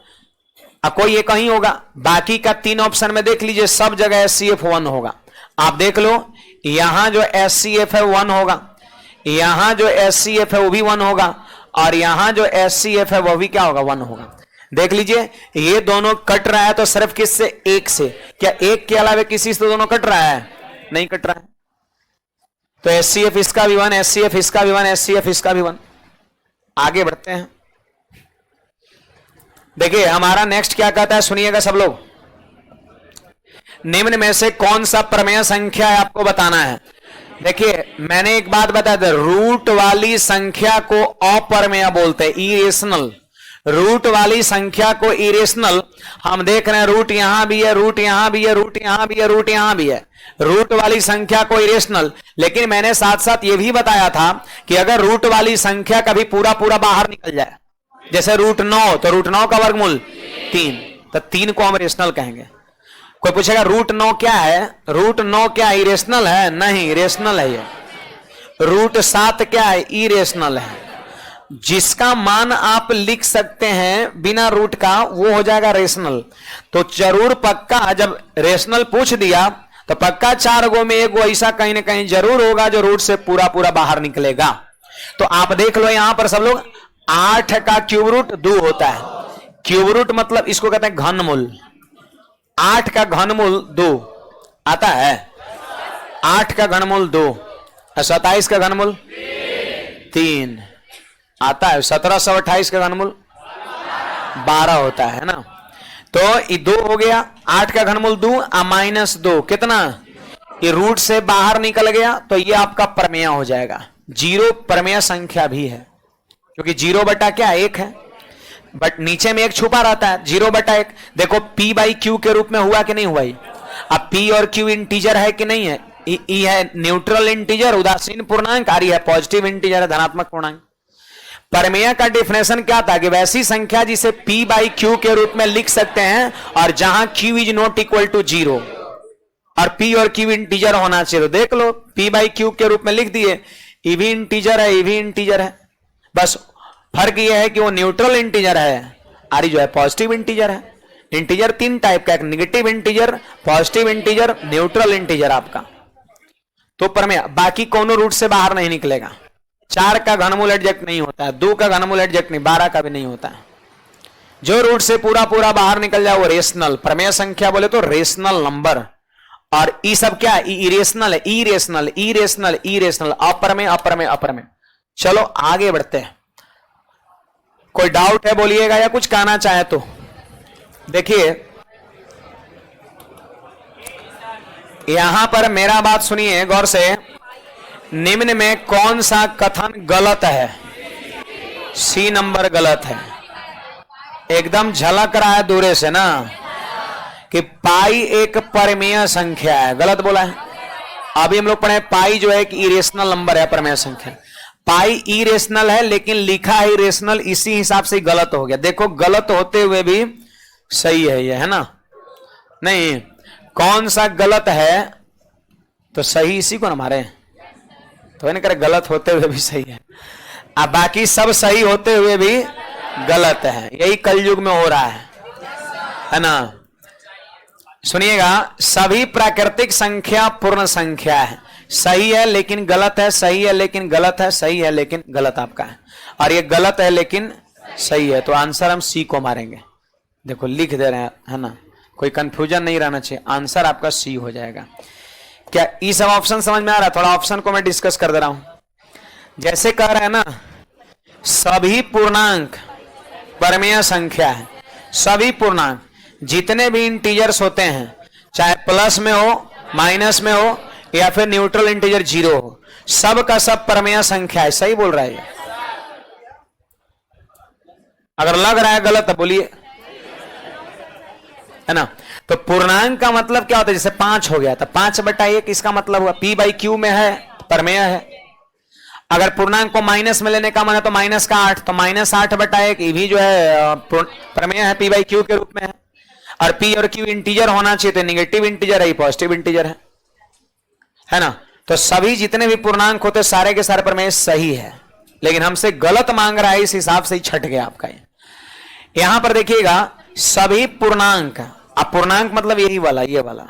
अब कोई ये कहीं होगा, बाकी का 3 ऑप्शन में देख लीजिए, सब जगह SCF 1 होगा। आप देख लो यहां जो SCF है 1 होगा, यहां जो SCF है वो भी 1 होगा, और यहां जो SCF है वो भी क्या होगा? 1 होगा। देख लीजिए ये दोनों कट रहा है तो सिर्फ किससे? 1 से। क्या 1 के अलावा किसी से तो दोनों कट रहा है? नहीं कट रहा है। तो SCF इसका भी 1, SCF इसका भी 1, SCF इसका भी 1। आगे बढ़ते हैं। देखिए हमारा नेक्स्ट क्या कहता है, सुनिएगा सब लोग। निम्न में से कौन सा प्रमेय संख्या है आपको बताना है। देखिए मैंने एक बात बताया था, रूट वाली संख्या को अप्रमेय बोलते हैं, इरेशनल। रूट वाली संख्या को इरेशनल। हम देख रहे हैं रूट यहां भी है, रूट यहां भी है, रूट यहां भी है, रूट यहां भी है। रूट वाली संख्या को इरेशनल। लेकिन मैंने साथ साथ यह भी बताया था कि अगर रूट वाली संख्या कभी पूरा पूरा बाहर निकल जाए, जैसे रूट 9, तो रूट 9 का वर्गमूल 3, तो 3 को हम रेशनल कहेंगे। कोई पूछेगा रूट 9 क्या है? रूट 9 क्या इरेशनल है? नहीं, रेशनल है ये। रूट 7 क्या है? इरेशनल है। जिसका मान आप लिख सकते हैं बिना रूट का वो हो जाएगा रेशनल। तो जरूर पक्का जब रेशनल पूछ दिया तो पक्का 4 गो में एक गो ऐसा कहीं ना कहीं जरूर होगा जो रूट से पूरा पूरा बाहर निकलेगा। तो आप देख लो यहां पर सब लोग 8 का क्यूब रूट 2 होता है। क्यूब रूट मतलब इसको कहते हैं घनमूल। 8 का घनमूल 2 आता है। 8 का घनमूल 2 और 27 का घनमूल 3 आता है। 1728 का घनमूल 12 होता है ना। तो ये 2 हो गया। 8 का घनमूल 2 -2 कितना? ये रूट से बाहर निकल गया तो ये आपका प्रमेय हो जाएगा। 0 प्रमेय संख्या भी है क्योंकि 0 बटा क्या 1 है, बट नीचे में 1 छुपा रहता है। 0 बटा 1 देखो p बाई क्यू के रूप में हुआ कि नहीं हुआ? अब p और q इंटीजर है कि नहीं है? ई है न्यूट्रल इंटीजर उदासीन पूर्णांक, और है पॉजिटिव इंटीजर है धनात्मक पूर्णांक। प्रमेय का डेफिनेशन क्या था कि वैसी संख्या जिसे p बाई क्यू के रूप में लिख सकते हैं और जहां q is not equal to 0 और p और q इंटीजर होना चाहिए। तो देख लो p बाई क्यू के रूप में लिख दिए, e भी इंटीजर है, e भी इंटीजर है, बस फर्क यह है कि वो न्यूट्रल इंटीजर है और जो है पॉजिटिव इंटीजर है। इंटीजर 3 टाइप का, एक negative integer, positive integer, neutral integer आपका। तो प्रमेय बाकी कोनो रूट से बाहर नहीं निकलेगा। 4 का घनमूल एडजेक्ट नहीं होता है, 2 का घनमूल एडजेक्ट नहीं, 12 का भी नहीं होता है। जो रूट से पूरा पूरा बाहर निकल जाए वो रेशनल। प्रमेय संख्या बोले तो रेशनल नंबर, और ई सब क्या है? इरेशनल है। इरेशनल इरेशनल इरेशनल, अप्रमेय अप्रमेय अप्रमेय। चलो आगे बढ़ते हैं। कोई डाउट है बोलिएगा या कुछ कहना चाहे तो। देखिए यहां पर मेरा बात सुनिए गौर से। निम्न में कौन सा कथन गलत है? सी नंबर गलत है। एकदम झलक रहा है दूरे से ना कि पाई एक परमेय संख्या है। गलत बोला है। अभी हम लोग पढ़े पाई जो है एक इरेशनल नंबर है, परमेय संख्या। पाई इरेशनल है लेकिन लिखा है इरेशनल, इसी हिसाब से गलत हो गया। देखो गलत होते हुए भी सही है ये, है ना? नहीं, कौन सा गलत है तो सही इसी को ना मारे, तो नहीं करे गलत होते हुए भी सही है। अब बाकी सब सही होते हुए भी गलत है। यही कलयुग में हो रहा है ना? सुनिएगा, सभी प्राकृतिक संख्या पूर्ण संख्या है। सही है लेकिन गलत है, सही है लेकिन गलत है, सही है लेकिन गलत आपका है, और ये गलत है लेकिन सही है। तो आंसर हम सी को मारेंगे। देखो लिख दे रहे हैं, है ना? कोई कंफ्यूजन नहीं रहना चाहिए। आंसर आपका सी हो जाएगा। क्या ये सब ऑप्शन समझ में आ रहा है? थोड़ा ऑप्शन को मैं डिस्कस कर दे रहा हूं। जैसे कह रहे हैं ना, सभी पूर्णांक परमेय संख्या है। सभी पूर्णांक जितने भी इंटीजर्स होते हैं, चाहे प्लस में हो, माइनस में हो, या फिर न्यूट्रल इंटीजर 0 हो, सब का सब परमेय संख्या है। सही बोल रहा है। अगर लग रहा है गलत बोलिए, है ना? तो पूर्णांक का मतलब क्या होता है? जैसे 5 हो गया तो 5 बटा 1 इसका मतलब हुआ p बाई क्यू में है, परमेय है। अगर पूर्णांक को माइनस में लेने का मन है तो माइनस का 8, तो -8 बटा 1 ये भी जो है प्रमेय है, p बाई क्यू के रूप में है। और p और q इंटीजर होना चाहिए, तो निगेटिव इंटीजर है, पॉजिटिव इंटीजर है ना? तो सभी जितने भी पूर्णांक होते सारे के सारे प्रमेय सही है, लेकिन हमसे गलत मांग रहा है, इस हिसाब से ही छट गया आपका। यहां पर देखिएगा, सभी पूर्णांक, अब पूर्णांक मतलब यही वाला, ये वाला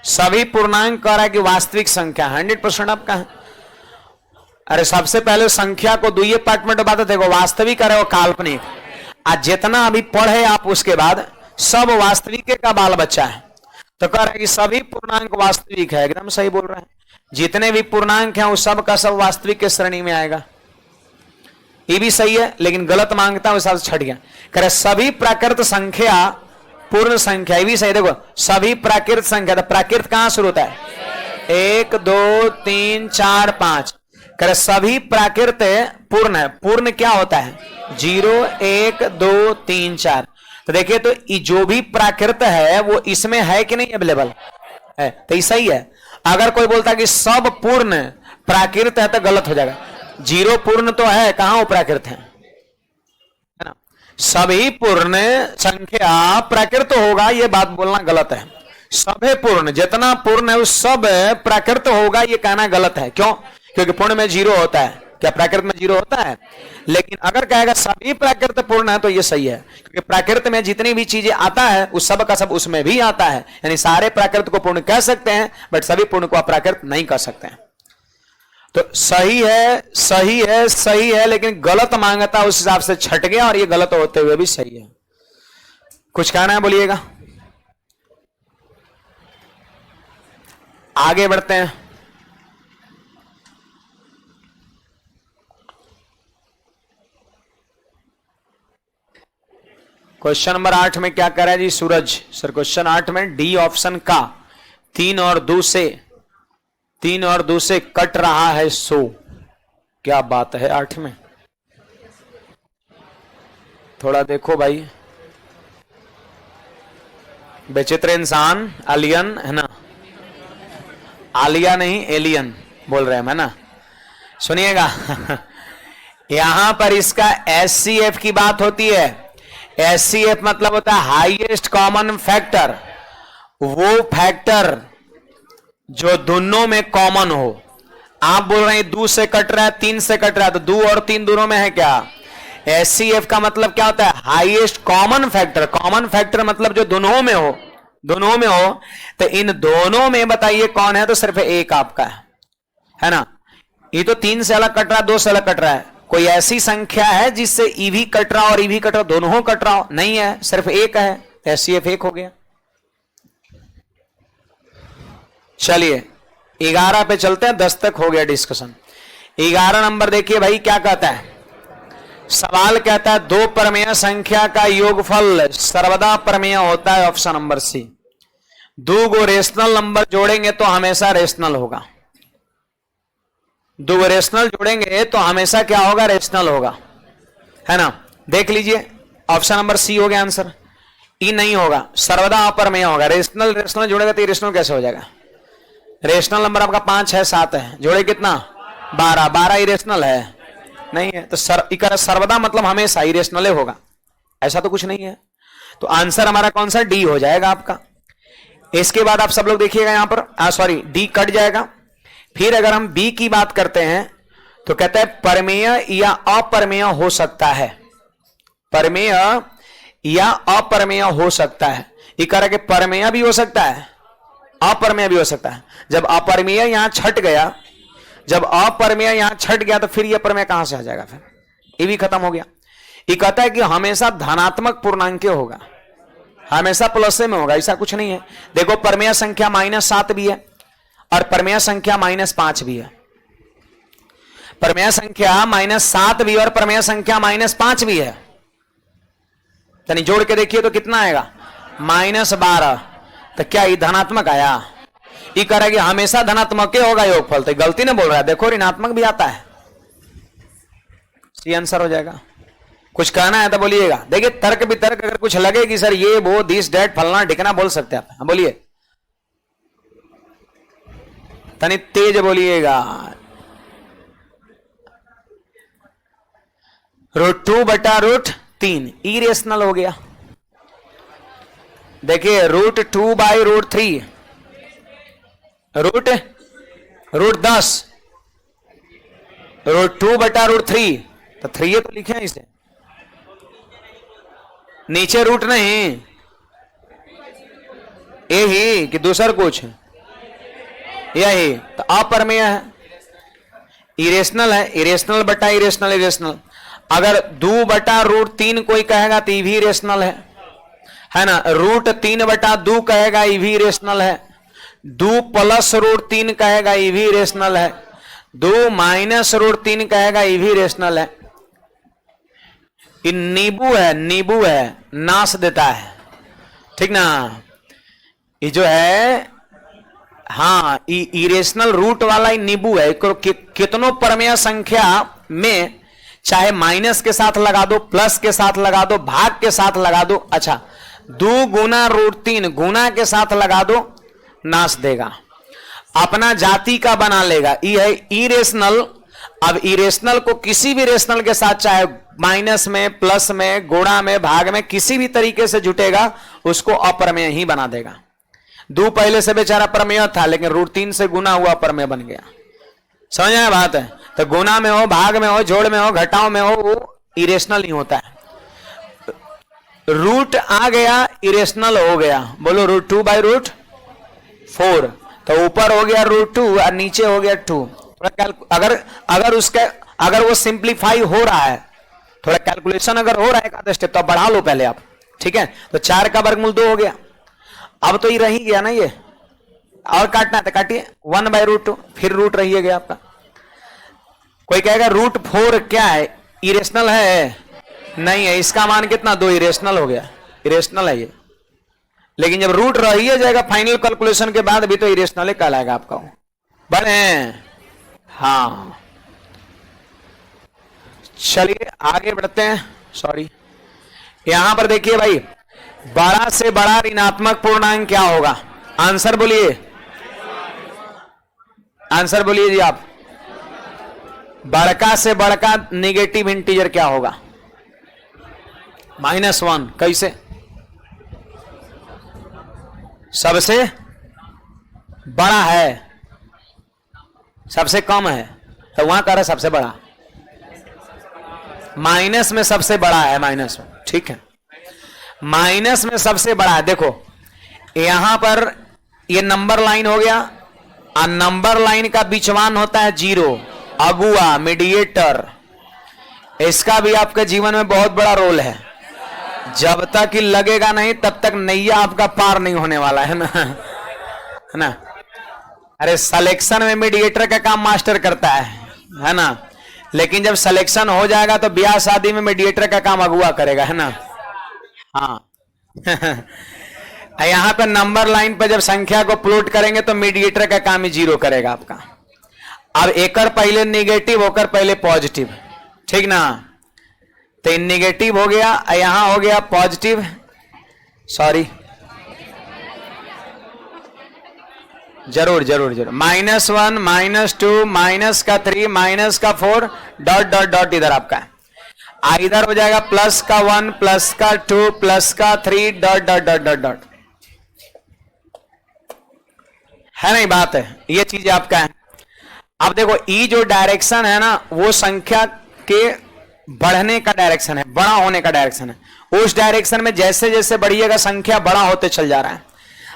सभी पूर्णांक कह रहा है कि वास्तविक संख्या 100% आपका है। अरे सबसे पहले संख्या को दुइये पार्ट में बात देखो, वास्तविक और काल्पनिक। आज जितना अभी पढ़े आप उसके बाद सब वास्तविक का बाल बच्चा है। तो कह रहा है कि सभी पूर्णांक वास्तविक है। एकदम सही बोल रहा है। जितने भी पूर्णांक हैं वो सब का सब वास्तविक के श्रेणी में आएगा। ये भी सही है, लेकिन गलत मांगता है, हिसाब से छट गया। कह रहे सभी प्राकृत संख्या पूर्ण संख्या, ये भी सही। देखो सभी प्राकृत संख्या, तो प्राकृत कहां शुरू होता है? 1 2 3 4 5। कह रहे सभी प्राकृत पूर्ण है। पूर्ण क्या होता है? 0 1 2 3 4। तो देखिए, तो जो भी प्राकृत है वो इसमें है कि नहीं अवेलेबल है? तो ये सही है। अगर कोई बोलता है कि सब पूर्ण प्राकृत है तो गलत हो जाएगा। 0 पूर्ण तो है, कहां वो प्राकृत है ना? सभी पूर्ण संख्या प्राकृत होगा, ये बात बोलना गलत है। सभी पूर्ण, जितना पूर्ण है उस सब प्राकृत होगा, ये कहना गलत है। क्यों? क्योंकि पूर्ण में जीरो होता है। क्या प्राकृत में जीरो होता है? लेकिन अगर कहेगा सभी प्राकृत पूर्ण है तो ये सही है, क्योंकि प्राकृत में जितनी भी चीजें आता है उस सब का सब उसमें भी आता है। यानी सारे प्राकृत को पूर्ण कह सकते हैं, बट सभी पूर्ण को अप्राकृत नहीं कह सकते हैं। तो सही है, सही है, सही है, लेकिन गलत मांगता उस हिसाब से छट गया, और ये गलत होते हुए भी सही है। कुछ कहना है बोलिएगा। आगे बढ़ते हैं। क्वेश्चन नंबर 8 में क्या कर रहा है जी सूरज सर? क्वेश्चन 8 में डी ऑप्शन का 3 और 2 से कट रहा है 100। क्या बात है 8 में? थोड़ा देखो भाई। विचित्र इंसान, एलियन है ना, आलिया नहीं एलियन बोल रहे हैं ना। सुनिएगा यहां पर इसका एचसीएफ की बात होती है। एचसीएफ मतलब होता है हाईएस्ट कॉमन फैक्टर, वो फैक्टर जो दोनों में कॉमन हो। आप बोल रहे हैं 2 से कट रहा है, 3 से कट रहा है, तो 2 और 3 दोनों में है क्या? एचसीएफ का मतलब क्या होता है? Highest common factor. Common factor मतलब जो दोनों में हो, दोनों में हो। तो इन दोनों में बताइए कौन है? तो सिर्फ एक आपका है ना। ये तो 3 से अलग कट रहा है, 2 से अलग कट रहा है। कोई ऐसी संख्या है जिससे ईवी कट रहा और ईवी कट रहा, दोनों कट रहा हो? नहीं है, सिर्फ एक है। एचसीएफ एक हो गया। चलिए 11 पे चलते हैं, 10 तक हो गया डिस्कशन। 11 नंबर देखिए भाई क्या कहता है। सवाल कहता है 2 परमेय संख्या का योगफल सर्वदा परमेय होता है। Option number C. 2 गो रेशनल नंबर जोड़ेंगे तो हमेशा रेशनल होगा। 2 रेशनल जोड़ेंगे तो हमेशा क्या होगा? रेशनल होगा, है ना। देख लीजिए ऑप्शन नंबर सी हो गया आंसर। ई नहीं होगा, सर्वदा अपरमेय होगा। रेशनल रेशनल जोड़ेगा तो रेशनल कैसे हो जाएगा? रेशनल नंबर आपका 5 है, 7 है, जोड़े कितना? 12। 12 इरेशनल है? नहीं है। तो सर्वदा मतलब हमेशा इरेशनल होगा, ऐसा तो कुछ नहीं है। तो आंसर हमारा कौन सा? डी हो जाएगा आपका। इसके बाद आप सब लोग देखिएगा यहां पर, सॉरी डी कट जाएगा। फिर अगर हम बी की बात करते हैं तो कहता है परमेय या अपरमेय हो सकता है। परमेय या अपरमेय हो सकता है। ये कह रहा है कि परमेय भी हो सकता है, अपरमेय भी हो सकता है। जब अपरमेय यहां छट गया, जब अपरमेय यहां छट गया तो फिर यह परमेय कहां से आ जाएगा? फिर ये भी खत्म हो गया। ये कहता है कि हमेशा धनात्मक पूर्णांक होगा, हमेशा प्लस में होगा, ऐसा कुछ नहीं है। देखो परमेय संख्या -7 भी है और परमेय संख्या -5 भी है। परमेय संख्या -7 भी और परमेय संख्या -5 भी है। यानी जोड़ के देखिए तो कितना आएगा? -12। तो क्या ये धनात्मक आया? ये कह रहा है कि हमेशा धनात्मक के होगा योगफल। तो गलती नहीं बोल रहा है, देखो ऋणात्मक भी आता है। सी आंसर हो जाएगा। कुछ कहना है तो बोलिएगा। देखिए तर्क वितर्क अगर कुछ लगे कि सर ये वो दिस डेट फलना ढिकना बोल सकते हैं आप, बोलिए तनी तेज बोलिएगा। √2/√3 इरेशनल हो गया। देखिए √2/√3 √10 √2/√3 तो 3 ये तो लिखे हैं इसे, नीचे रूट नहीं, यही कि दूसरा कुछ यही। तो अपरमेय है, इरेशनल है। इरेशनल बटा इरेशनल, इरेशनल। अगर 2/√3 कोई कहेगा तो ये भी इरेशनल है ना। √3/2 कहेगा ये भी इरेशनल है। 2 + √3 कहेगा ये भी इरेशनल है। 2 - √3 कहेगा ये भी इरेशनल है। ये नींबू है, नींबू है, नाश देता है, ठीक ना। ये जो है हाँ इरेशनल रूट वाला ही नींबू है। कितनों परमेय संख्या में चाहे माइनस के साथ लगा दो, प्लस के साथ लगा दो, भाग के साथ लगा दो, अच्छा 2 × √3 गुना के साथ लगा दो, नाश देगा, अपना जाति का बना लेगा। ये है इरेशनल। अब इरेशनल को किसी भी रेशनल के साथ, चाहे माइनस में, प्लस में, गुणा में, भाग में, किसी भी तरीके से जुटेगा उसको अप्रमेय ही बना देगा। दो पहले से बेचारा प्रमेय था, लेकिन √3 से गुना हुआ प्रमेय बन गया। समझ में बात है? तो गुना में हो, भाग में हो, जोड़ में हो, घटाओ में हो, वो इरेशनल ही होता है। रूट आ गया, इरेशनल हो गया। बोलो √2/√4, तो ऊपर हो गया √2 और नीचे हो गया 2। अगर वो सिंप्लीफाई हो रहा है, थोड़ा कैलकुलेशन अगर हो रहा है एक स्टेप, तो बढ़ा लो पहले आप, ठीक है? तो 4 का वर्गमूल 2 हो गया। अब तो ये रही गया ना, ये और काटना था, काटिए 1/√2, फिर रूट रही गया आपका। कोई कहेगा √4 क्या है, इरेशनल है? नहीं है। इसका मान कितना? 2, इरेशनल हो गया, इरेशनल है ये। लेकिन जब रूट रही जाएगा फाइनल कैलकुलेशन के बाद भी तो इरेशनल कहलाएगा आपका। बने? हाँ, चलिए आगे बढ़ते हैं। सॉरी, यहां पर देखिए भाई, बड़ा से बड़ा ऋणात्मक पूर्णांक क्या होगा? आंसर बोलिए, आंसर बोलिए जी आप। बड़का से बड़का नेगेटिव इंटीजर क्या होगा? -1। कैसे? सबसे बड़ा है, सबसे कम है, तो वहां कह रहा है सबसे बड़ा। माइनस में सबसे बड़ा है, माइनस में, ठीक है, माइनस में सबसे बड़ा है। देखो यहां पर ये नंबर लाइन हो गया, और नंबर लाइन का बीचवान होता है 0, अगुआ, मीडिएटर। इसका भी आपके जीवन में बहुत बड़ा रोल है। जब तक ही लगेगा नहीं तब तक नैया आपका पार नहीं होने वाला है ना, है ना? अरे सिलेक्शन में मीडिएटर का काम मास्टर करता है ना? लेकिन जब सिलेक्शन हो जाएगा तो ब्याह शादी में मीडिएटर का काम अगुआ करेगा, है ना? हाँ यहां पे नंबर लाइन पे जब संख्या को प्लॉट करेंगे तो मीडिएटर का काम ही 0 करेगा आपका। अब एकर पहले नेगेटिव होकर पहले पॉजिटिव, ठीक ना? तो नेगेटिव हो गया, यहां हो गया पॉजिटिव, सॉरी, जरूर जरूर जरूर, -1, -2, -3, -4, डॉट डॉट डॉट इधर आपका इधर हो जाएगा +1, +2, +3, dot dot dot dot dot. है नहीं बात है? ये चीज आपका है। अब देखो ई जो डायरेक्शन है ना, वो संख्या के बढ़ने का डायरेक्शन है, बड़ा होने का डायरेक्शन है। उस डायरेक्शन में जैसे जैसे बढ़िएगा संख्या बड़ा होते चल जा रहा है।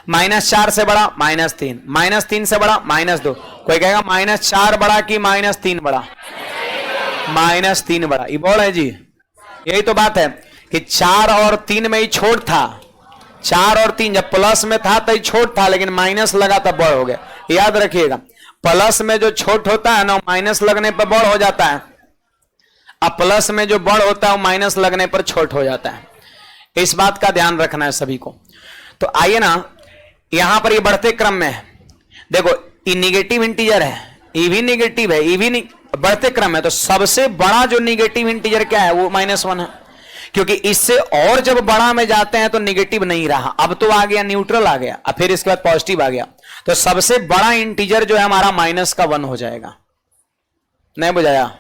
-4 से बड़ा -3, -3 से बड़ा -2। कोई कहेगा -4 बड़ा कि -3 बड़ा? -3 बड़ा। ये बोल है जी, यही तो बात है कि 4 और 3 में ही छोट था। 4 और 3 जब प्लस में था तो ही छोट था, लेकिन माइनस लगा तब बड़ हो गया। याद रखिएगा, प्लस में जो छोट होता है ना, माइनस लगने पर बड़ हो जाता है। अब प्लस में जो बड़ होता है वो माइनस लगने पर छोट हो जाता है। इस बात का ध्यान रखना है सभी को। तो आइए ना, यहां पर ये बढ़ते क्रम में है। देखो ये निगेटिव इंटीजर है, ये भी निगेटिव है, ये भी बढ़ते क्रम है। तो सबसे बड़ा जो निगेटिव इंटीजर क्या है? वो -1 है, क्योंकि इससे और जब बड़ा में जाते हैं तो निगेटिव नहीं रहा, अब तो आ गया न्यूट्रल आ गया, अब फिर इसके बाद पॉजिटिव आ गया। तो सबसे बड़ा इंटीजर जो है हमारा -1 हो जाएगा। नहीं बुझाया?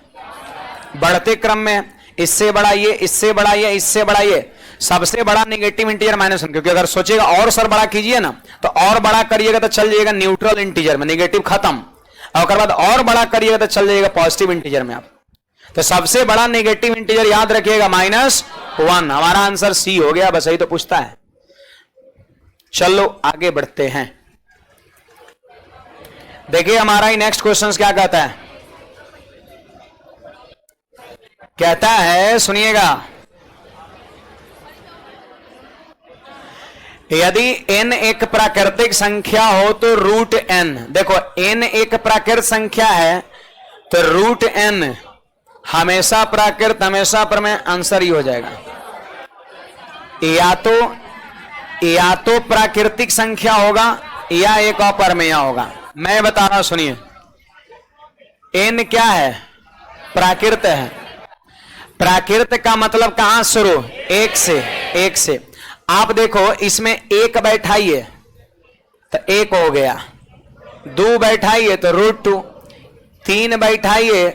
बढ़ते क्रम में इससे बड़ा ये, इससे बड़ा ये, इससे बड़ा ये, सबसे बड़ा नेगेटिव इंटीजर -1। क्योंकि अगर सोचेगा और सर बड़ा कीजिए ना, तो और बड़ा करिएगा तो चल जाइएगा न्यूट्रल इंटीजर में, नेगेटिव खत्म। और बाद और बड़ा करिएगा तो चल जाइएगा पॉजिटिव इंटीजर में आप। तो सबसे बड़ा नेगेटिव इंटीजर याद रखिएगा -1। हमारा आंसर सी हो गया, बस यही तो पूछता है। चलो आगे बढ़ते हैं। देखिए हमारा ही नेक्स्ट क्वेश्चन क्या कहता है? कहता है, सुनिएगा, यदि n एक प्राकृतिक संख्या हो तो √n। देखो n एक प्राकृत संख्या है तो √n हमेशा प्राकृत, हमेशा प्रमेय, आंसर ही हो जाएगा। या तो प्राकृतिक संख्या होगा या एक अप्रमेय होगा। मैं बता रहा हूं, सुनिए, n क्या है? प्राकृत है। प्राकृत का मतलब कहां शुरू? 1 से। आप देखो इसमें 1 बैठाइए तो 1 हो गया, 2 बैठाइए तो √2, 3 बैठाइए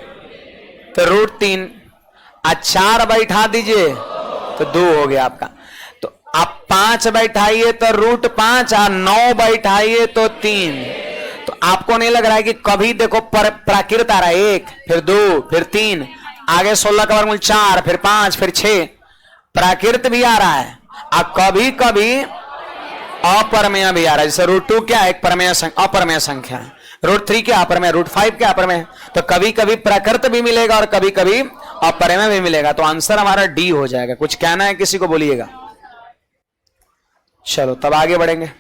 तो √3। आज 4 बैठा दीजिए तो 2 हो गया आपका। तो आप 5 बैठाइए तो √5 और 9 बैठाइए तो 3। तो आपको नहीं लग रहा है कि कभी देखो प्राकृत आ रहा है 1, फिर 2, फिर 3, आगे 16 का वर्गमूल 4, फिर 5, फिर 6, प्राकृत भी आ रहा है। और कभी कभी अपरमेय भी आ रहा है। जैसे √2 क्या है? एक अपरमेय संख्या है। √3 क्या अपरमेय, √5 क्या अपरमेय। तो कभी कभी प्राकृत भी मिलेगा और कभी कभी अपरमेय भी मिलेगा। तो आंसर हमारा डी हो जाएगा। कुछ कहना है किसी को, बोलिएगा। चलो तब आगे बढ़ेंगे।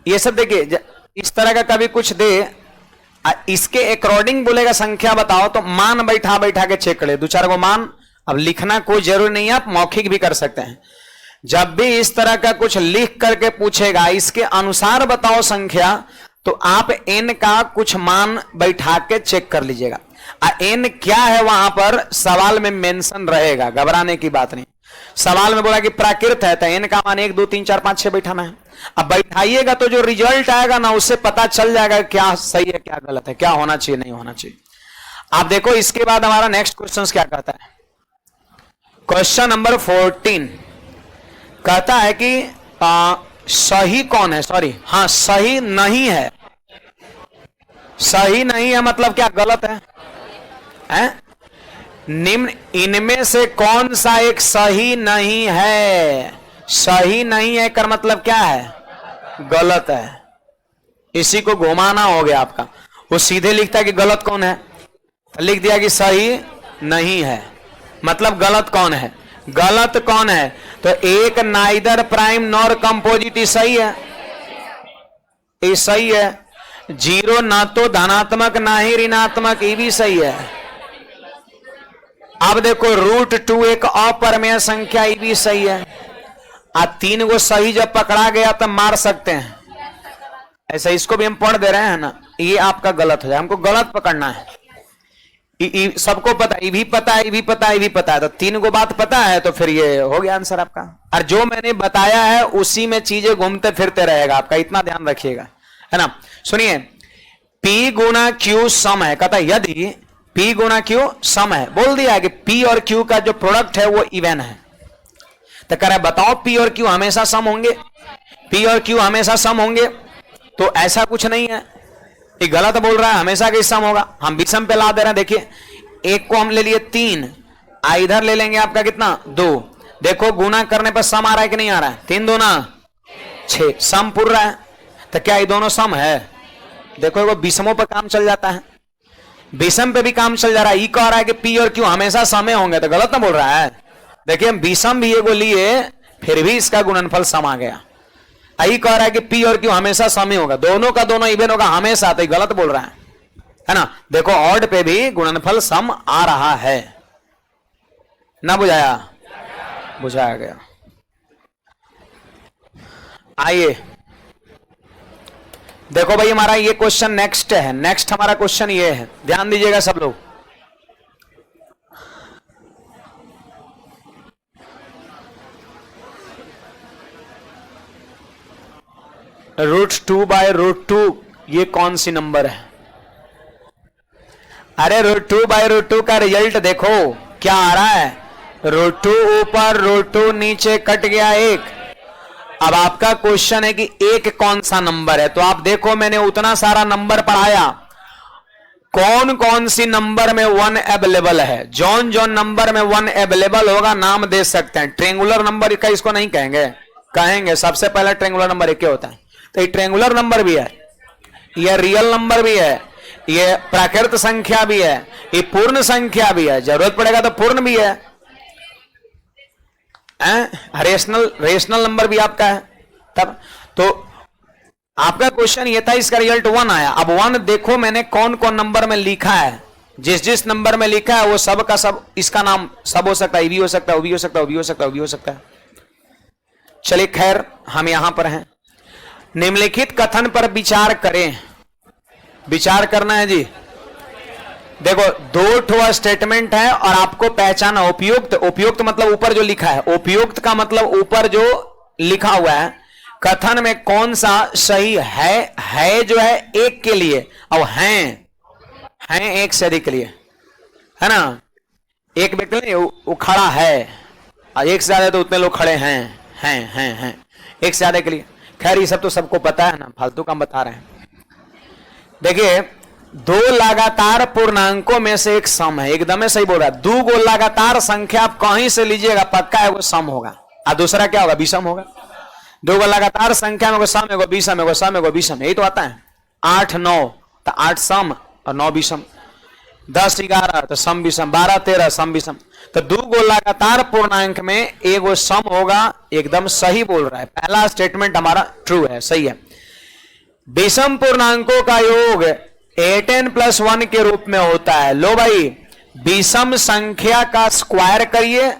ये सब देखिए, इस तरह का कभी कुछ दे, इसके अकॉर्डिंग बोलेगा संख्या बताओ, तो मान बैठा बैठा के चेक करे 2-4 को मान। अब लिखना कोई जरूरी नहीं है, आप मौखिक भी कर सकते हैं। जब भी इस तरह का कुछ लिख करके पूछेगा इसके अनुसार बताओ संख्या, तो आप n का कुछ मान बैठा के चेक कर लीजिएगा। n क्या है वहां पर सवाल में मेंशन रहेगा, घबराने की बात नहीं। सवाल में बोला कि प्राकृत है तो n का मान 1 2 3 4 5 6 बैठाना है। अब बैठाइएगा तो जो रिजल्ट आएगा ना, उससे पता चल जाएगा क्या सही है क्या गलत है, क्या होना चाहिए नहीं होना चाहिए। आप देखो इसके बाद हमारा नेक्स्ट क्वेश्चन क्या कहता है। क्वेश्चन नंबर 14 कहता है कि सही कौन है, सॉरी हाँ सही नहीं है। सही नहीं है मतलब क्या, गलत है? निम्न इनमें से कौन सा एक सही नहीं है? सही नहीं है का मतलब क्या है, गलत है। इसी को घुमाना हो गया आपका। वो सीधे लिखता है कि गलत कौन है, लिख दिया कि सही नहीं है, मतलब गलत कौन है। गलत कौन है तो एक नाइदर प्राइम नॉर कंपोजिट सही है, ये सही है। 0 ना तो धनात्मक ना ही ऋणात्मक, ये भी सही है। अब देखो √2 एक अपरमेय संख्या, ये भी सही है। 3 को सही जब पकड़ा गया तब मार सकते हैं, ऐसा इसको भी हम पढ़ दे रहे हैं ना। ये आपका गलत हो जाए, हमको गलत पकड़ना है। सबको पता, ये भी पता है, ये भी पता है, ये भी पता है, तो 3 को बात पता है, तो फिर ये हो गया आंसर आपका। और जो मैंने बताया है उसी में चीजें घूमते फिरते रहेगा आपका, इतना ध्यान रखिएगा, है ना। सुनिए, P गुणा Q सम है। कहता है यदि P गुणा Q सम है, बोल दिया है कि P और Q का जो प्रोडक्ट है वो इवन है। तो कह रहा है बताओ P और Q हमेशा सम होंगे, P और Q हमेशा सम होंगे। तो ऐसा कुछ नहीं है, ये गलत बोल रहा है, हमेशा का सम होगा। हम विषम पे ला दे रहे हैं। देखिए एक को हम ले लिए 3, इधर ले लेंगे आपका कितना 2। देखो गुना करने पर सम आ रहा है कि नहीं आ रहा है, 3 2 6 सम पूर रहा है। तो क्या ये दोनों सम है? देखो वो विषमों पर काम चल जाता है, विषम पे भी काम चल जा रहा है। ये कह रहा है कि P और Q हमेशा समे होंगे, तो गलत ना बोल रहा है। देखिए हम विषम भी ये लिए, फिर भी इसका गुणनफल सम आ गया। यही कह रहा है कि P और Q हमेशा समी होगा, दोनों का दोनों इवन होगा हमेशा, तो गलत बोल रहा है ना। देखो ऑड पे भी गुणनफल सम आ रहा है ना, बुझाया? बुझाया गया। आइए देखो भाई, हमारा ये क्वेश्चन नेक्स्ट है। नेक्स्ट हमारा क्वेश्चन ये है, ध्यान दीजिएगा सब लोग। √2 बाय √2 ये कौन सी नंबर है? अरे √2 बाय √2 का रिजल्ट देखो क्या आ रहा है। √2 ऊपर √2 नीचे, कट गया 1। अब आपका क्वेश्चन है कि एक कौन सा नंबर है। तो आप देखो मैंने उतना सारा नंबर पढ़ाया, कौन कौन सी नंबर में 1 अवेलेबल है। जौन जौन नंबर में 1 अवेलेबल होगा नाम दे सकते हैं। ट्रेंगुलर नंबर का इसको नहीं कहेंगे, कहेंगे सबसे पहले ट्रेंगुलर नंबर एक होता है। तो ये ट्रेंगुलर नंबर भी है, ये रियल नंबर भी है, ये प्राकृत संख्या भी है, ये पूर्ण संख्या भी है, जरूरत पड़ेगा तो पूर्ण भी है। रेशनल नंबर भी आपका है। तब तो आपका क्वेश्चन ये था, इसका रिजल्ट 1 आया। अब 1 देखो मैंने कौन कौन नंबर में लिखा है, जिस जिस नंबर में लिखा है वो सब का सब, इसका नाम सब हो सकता है, ये भी हो सकता है, वो भी हो सकता है, वो भी हो सकता है, वो भी हो सकता है। चलिए खैर हम यहां पर हैं। निम्नलिखित कथन पर विचार करें। विचार करना है जी। देखो 2 ठो स्टेटमेंट है और आपको पहचाना उपयुक्त। उपयुक्त मतलब ऊपर जो लिखा है, उपयुक्त का मतलब ऊपर जो लिखा हुआ है कथन में कौन सा सही है जो है एक के लिए, और हैं हैं एक से अधिक के लिए, है ना। एक व्यक्ति नहीं, वो खड़ा है, और एक से ज्यादा तो उतने लोग खड़े हैं एक से ज्यादा के लिए। खैर ये सब तो सबको पता है ना, फालतू काम बता रहे हैं। देखिए, दो लगातार पूर्णांकों में से एक सम है, एकदम सही बोल रहा है। दो गो लगातार संख्या आप कहीं से लीजिएगा पक्का है वो सम होगा, और दूसरा क्या होगा, विषम होगा। दो गो लगातार संख्या में सम है, विषम है, सम है, विषम, यही तो आता है। 8 9 तो 8 सम और 9 विषम, 10 11 तो सम विषम, 12 13 सम विषम। तो दो गो लगातार पूर्णांक में एक सम होगा, एकदम सही बोल रहा है। पहला स्टेटमेंट हमारा ट्रू है, सही है। विषम पूर्णांकों का योग 8n + 1 के रूप में होता है। लो भाई, विषम संख्या का स्क्वायर करिए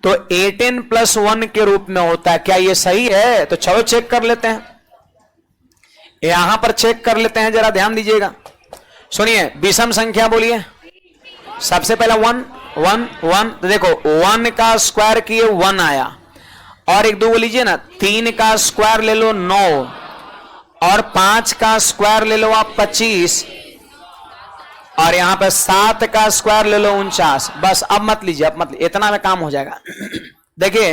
तो 8n + 1 के रूप में होता है। क्या ये सही है? तो चलो चेक कर लेते हैं, यहां पर चेक कर लेते हैं, जरा ध्यान दीजिएगा। सुनिए, विषम संख्या बोलिए। सबसे पहला 1 1 1, तो देखो 1 का स्क्वायर किए 1 आया, और एक दो लीजिए ना, 3 का स्क्वायर ले लो 9, और 5 का स्क्वायर ले लो आप 25, और यहां पर 7 का स्क्वायर ले लो 49। बस अब मत लीजिए, अब मत लीजिए, इतना में काम हो जाएगा। देखिए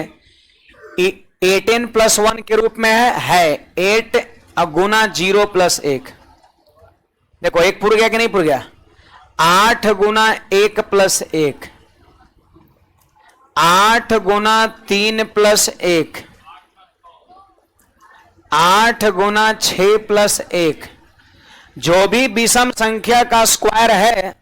8n + 1 के रूप में है 8 गुना 0 + 1। देखो एक पुर गया कि नहीं पुर गया। 8 गुना 1 + 1, 8 गुना 3 + 1, 8 गुना 6 + 1। जो भी विषम संख्या का स्क्वायर है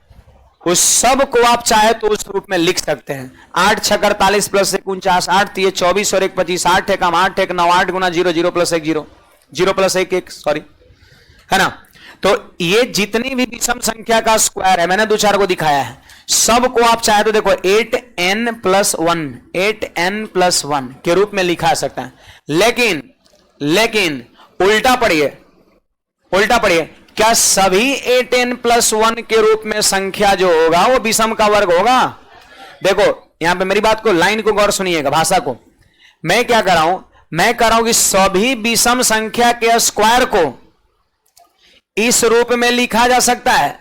उस सब को आप चाहे तो उस रूप में लिख सकते हैं। 8 6 48 + 1 49, 8 3 24 और 1 25, 8 1 8 1 9, 8 गुना 0 0 + 1 0, 0 + 1 1, सॉरी, है ना। तो ये जितनी भी विषम संख्या का स्क्वायर है, मैंने 2-4 को दिखाया है, सब को आप चाहे तो देखो 8n + 1, 8n + 1 के रूप में लिखा सकता है। लेकिन उल्टा पढ़िए, उल्टा पढ़िए, क्या सभी 8n + 1 के रूप में संख्या जो होगा वो विषम का वर्ग होगा? देखो यहां पे मेरी बात को, लाइन को गौर सुनिएगा, भाषा को। मैं क्या कर रहा हूं, मैं कह रहा हूं कि सभी विषम संख्या के स्क्वायर को इस रूप में लिखा जा सकता है,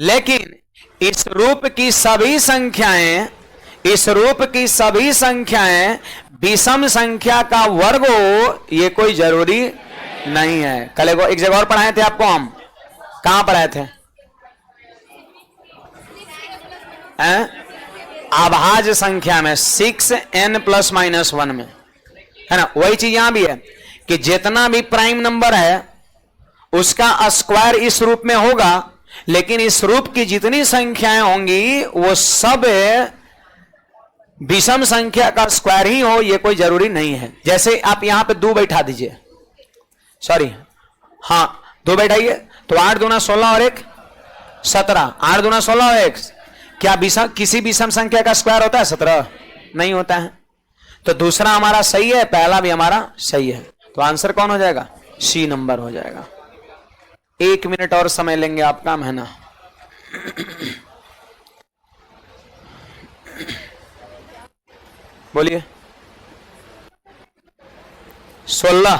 लेकिन इस रूप की सभी संख्याएं विषम संख्या का वर्ग हो, ये कोई जरूरी नहीं है। कल एक जगह और पढ़ाए थे आपको, हम कहां पढ़ाए थे? अभाज्य संख्या में 6n + -1 में, है ना। वही चीज यहां भी है कि जितना भी प्राइम नंबर है उसका स्क्वायर इस रूप में होगा, लेकिन इस रूप की जितनी संख्याएं होंगी वो सब विषम संख्या का स्क्वायर ही हो, ये कोई जरूरी नहीं है। जैसे आप यहां पे 2 बैठा दीजिए, सॉरी, हाँ 2 बैठाइए, तो 8 दूना 16 और 1 17, 8 दूना 16 और 1, क्या किसी विषम संख्या का स्क्वायर होता है 17? नहीं होता है। तो दूसरा हमारा सही है, पहला भी हमारा सही है, तो आंसर कौन हो जाएगा? सी नंबर हो जाएगा। 1 मिनट और समय लेंगे आपका, है ना। बोलिए। 16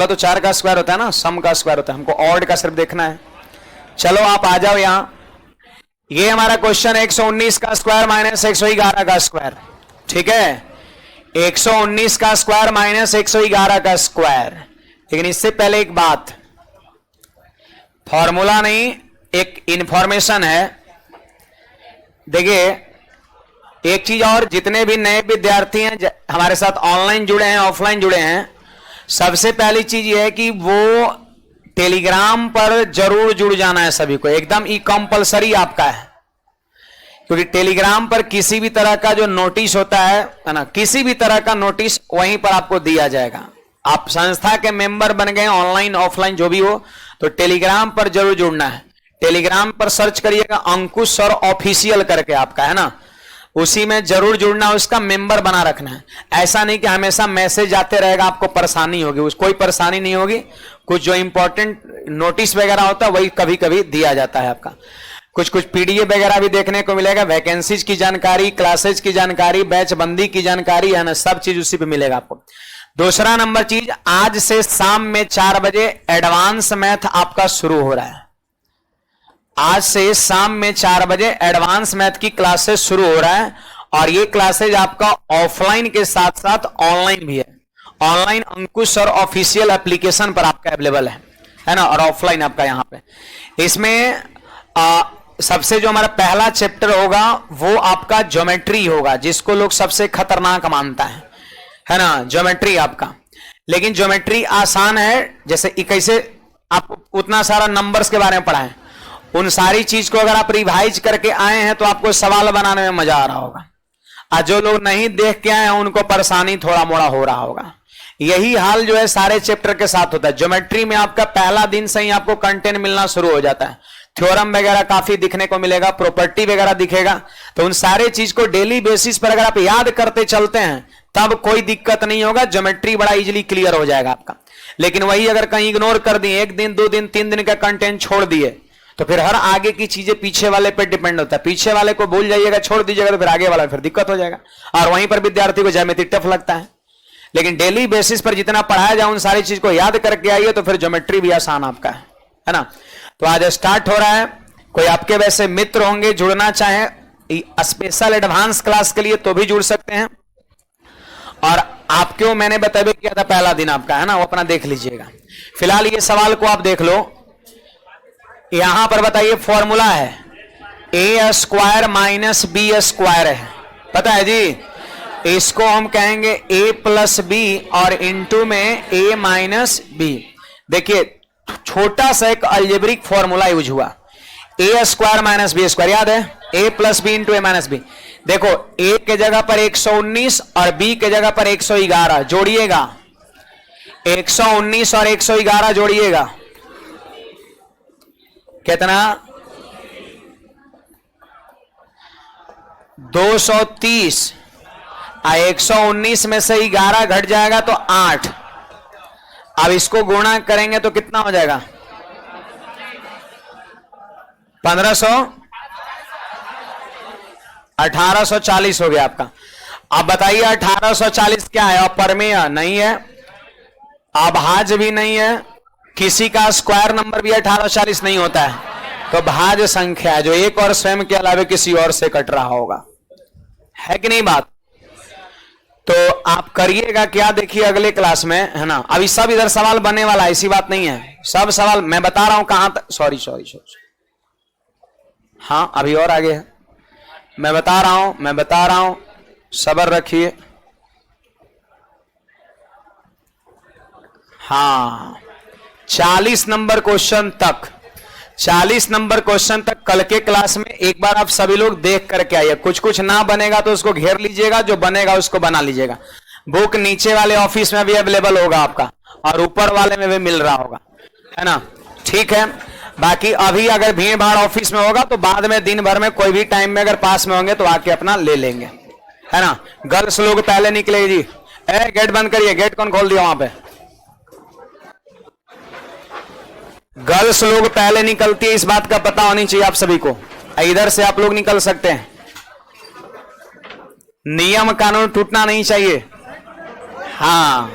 तो 4 का स्क्वायर होता है ना, सम का स्क्वायर होता है, हमको ऑड का सिर्फ देखना है। चलो आप आ जाओ यहां, ये हमारा क्वेश्चन 119 का स्क्वायर माइनस 111 का स्क्वायर, ठीक है। 119 का स्क्वायर माइनस 111 का स्क्वायर। लेकिन इससे पहले एक बात, फॉर्मूला नहीं, एक इंफॉर्मेशन है। देखिए एक चीज और, जितने भी नए विद्यार्थी हैं हमारे साथ ऑनलाइन जुड़े हैं, ऑफलाइन जुड़े हैं, सबसे पहली चीज यह है कि वो टेलीग्राम पर जरूर जुड़ जाना है सभी को, एकदम ई कंपलसरी आपका है। क्योंकि टेलीग्राम पर किसी भी तरह का जो नोटिस होता है ना, किसी भी तरह का नोटिस वहीं पर आपको दिया जाएगा। आप संस्था के मेंबर बन गए, ऑनलाइन ऑफलाइन जो भी हो, तो टेलीग्राम पर जरूर जुड़ना है। टेलीग्राम पर सर्च करिएगा अंकुश सर ऑफिशियल करके, आपका है ना, उसी में जरूर जुड़ना, उसका मेंबर बना रखना है। ऐसा नहीं कि हमेशा मैसेज आते रहेगा, आपको परेशानी होगी, कोई परेशानी नहीं होगी। कुछ जो इंपॉर्टेंट नोटिस वगैरह होता है वही कभी कभी दिया जाता है आपका। कुछ पीडीएफ वगैरह भी देखने को मिलेगा, वैकेंसीज की जानकारी, क्लासेज की जानकारी, बैच बंदी की जानकारी, है ना, सब चीज उसी पे मिलेगा आपको। दूसरा नंबर चीज, आज से शाम में 4 बजे एडवांस मैथ आपका शुरू हो रहा है। आज से शाम में 4 बजे एडवांस मैथ की क्लासेस शुरू हो रहा है, और ये क्लासेज आपका ऑफलाइन के साथ साथ ऑनलाइन भी है। ऑनलाइन अंकुश और ऑफिशियल एप्लीकेशन पर आपका अवेलेबल है ना, और ऑफलाइन आपका यहां पे। इसमें सबसे जो हमारा पहला चैप्टर होगा वो आपका ज्योमेट्री होगा, जिसको लोग सबसे खतरनाक मानता है ना, ज्योमेट्री आपका। लेकिन ज्योमेट्री आसान है, जैसे कैसे आप उतना सारा नंबर्स के बारे में पढ़ा है, उन सारी चीज को अगर आप रिवाइज करके आए हैं तो आपको सवाल बनाने में मजा आ रहा होगा। और जो लोग नहीं देख के आए हैं उनको परेशानी थोड़ा मोड़ा हो रहा होगा। यही हाल जो है सारे चैप्टर के साथ होता है। ज्योमेट्री में आपका पहला दिन से ही आपको कंटेंट मिलना शुरू हो जाता है, थ्योरम वगैरह काफी दिखने को मिलेगा, प्रॉपर्टी वगैरह दिखेगा। तो उन सारे चीज को डेली बेसिस पर अगर आप याद करते चलते हैं तब कोई दिक्कत नहीं होगा, ज्योमेट्री बड़ा इजीली क्लियर हो जाएगा आपका। लेकिन वही अगर कहीं इग्नोर कर दिए, 1 दिन 2 दिन 3 दिन का कंटेंट छोड़ दिए, तो फिर हर आगे की चीजें पीछे वाले पे डिपेंड होता है। पीछे वाले को भूल जाइएगा, छोड़ दीजिएगा, तो फिर आगे वाला फिर दिक्कत हो जाएगा। और वहीं पर विद्यार्थी को ज्योमेट्री टफ लगता है। लेकिन डेली बेसिस पर जितना पढ़ाया जाए उन सारी चीज को याद करके आइए तो फिर ज्योमेट्री भी आसान आपका है ना। तो आज स्टार्ट हो रहा है। कोई आपके वैसे मित्र होंगे जुड़ना चाहे स्पेशल एडवांस क्लास के लिए तो भी जुड़ सकते हैं। और आपको मैंने बताया किया था पहला दिन आपका, है ना, वो अपना देख लीजिएगा। फिलहाल ये सवाल को आप देख लो। यहां पर बताइए फॉर्मूला है a square minus B square है, पता है जी। इसको हम कहेंगे a प्लस बी और इंटू में a माइनस बी। देखिए छोटा सा एक अलजेब्रिक फॉर्मूला यूज हुआ, a square minus B square, याद है, a plus B into a minus B. देखो a के जगह पर 119 और b के जगह पर 111 जोड़िएगा, 119 और 111 जोड़िएगा, कितना 230। 119 में से 11 घट जाएगा तो 8। अब इसको गुणा करेंगे तो कितना हो जाएगा 1500, 1840 हो गया आपका। अब बताइए 1840 क्या है, अपरिमेय नहीं है, अभाज्य भी नहीं है, किसी का स्क्वायर नंबर भी 1840 नहीं होता है, तो भाज्य संख्या है जो एक और स्वयं के अलावा किसी और से कट रहा होगा, है कि नहीं बात। तो आप करिएगा क्या, देखिए अगले क्लास में, है ना। अभी सब इधर सवाल बनने वाला है, ऐसी बात नहीं है, सब सवाल मैं बता रहा हूं कहां तक। सॉरी, हाँ अभी और आगे है, मैं बता रहा हूं, सब्र रखिए। हाँ 40 नंबर क्वेश्चन तक, 40 नंबर क्वेश्चन तक कल के क्लास में एक बार आप सभी लोग देख करके आइए। कुछ कुछ ना बनेगा तो उसको घेर लीजिएगा, जो बनेगा उसको बना लीजिएगा। बुक नीचे वाले ऑफिस में भी अवेलेबल होगा आपका, और ऊपर वाले में भी मिल रहा होगा, है ना, ठीक है। बाकी अभी अगर भीड़ भाड़ ऑफिस में होगा तो बाद में दिन भर में कोई भी टाइम में अगर पास में होंगे तो आके अपना ले लेंगे, है ना। गर्ल्स लोग पहले निकले जी, गेट बंद करिए, गेट कौन खोल दिया वहां पे, गर्ल्स लोग पहले निकलती है, इस बात का पता होनी चाहिए आप सभी को। इधर से आप लोग निकल सकते हैं, नियम कानून टूटना नहीं चाहिए। हाँ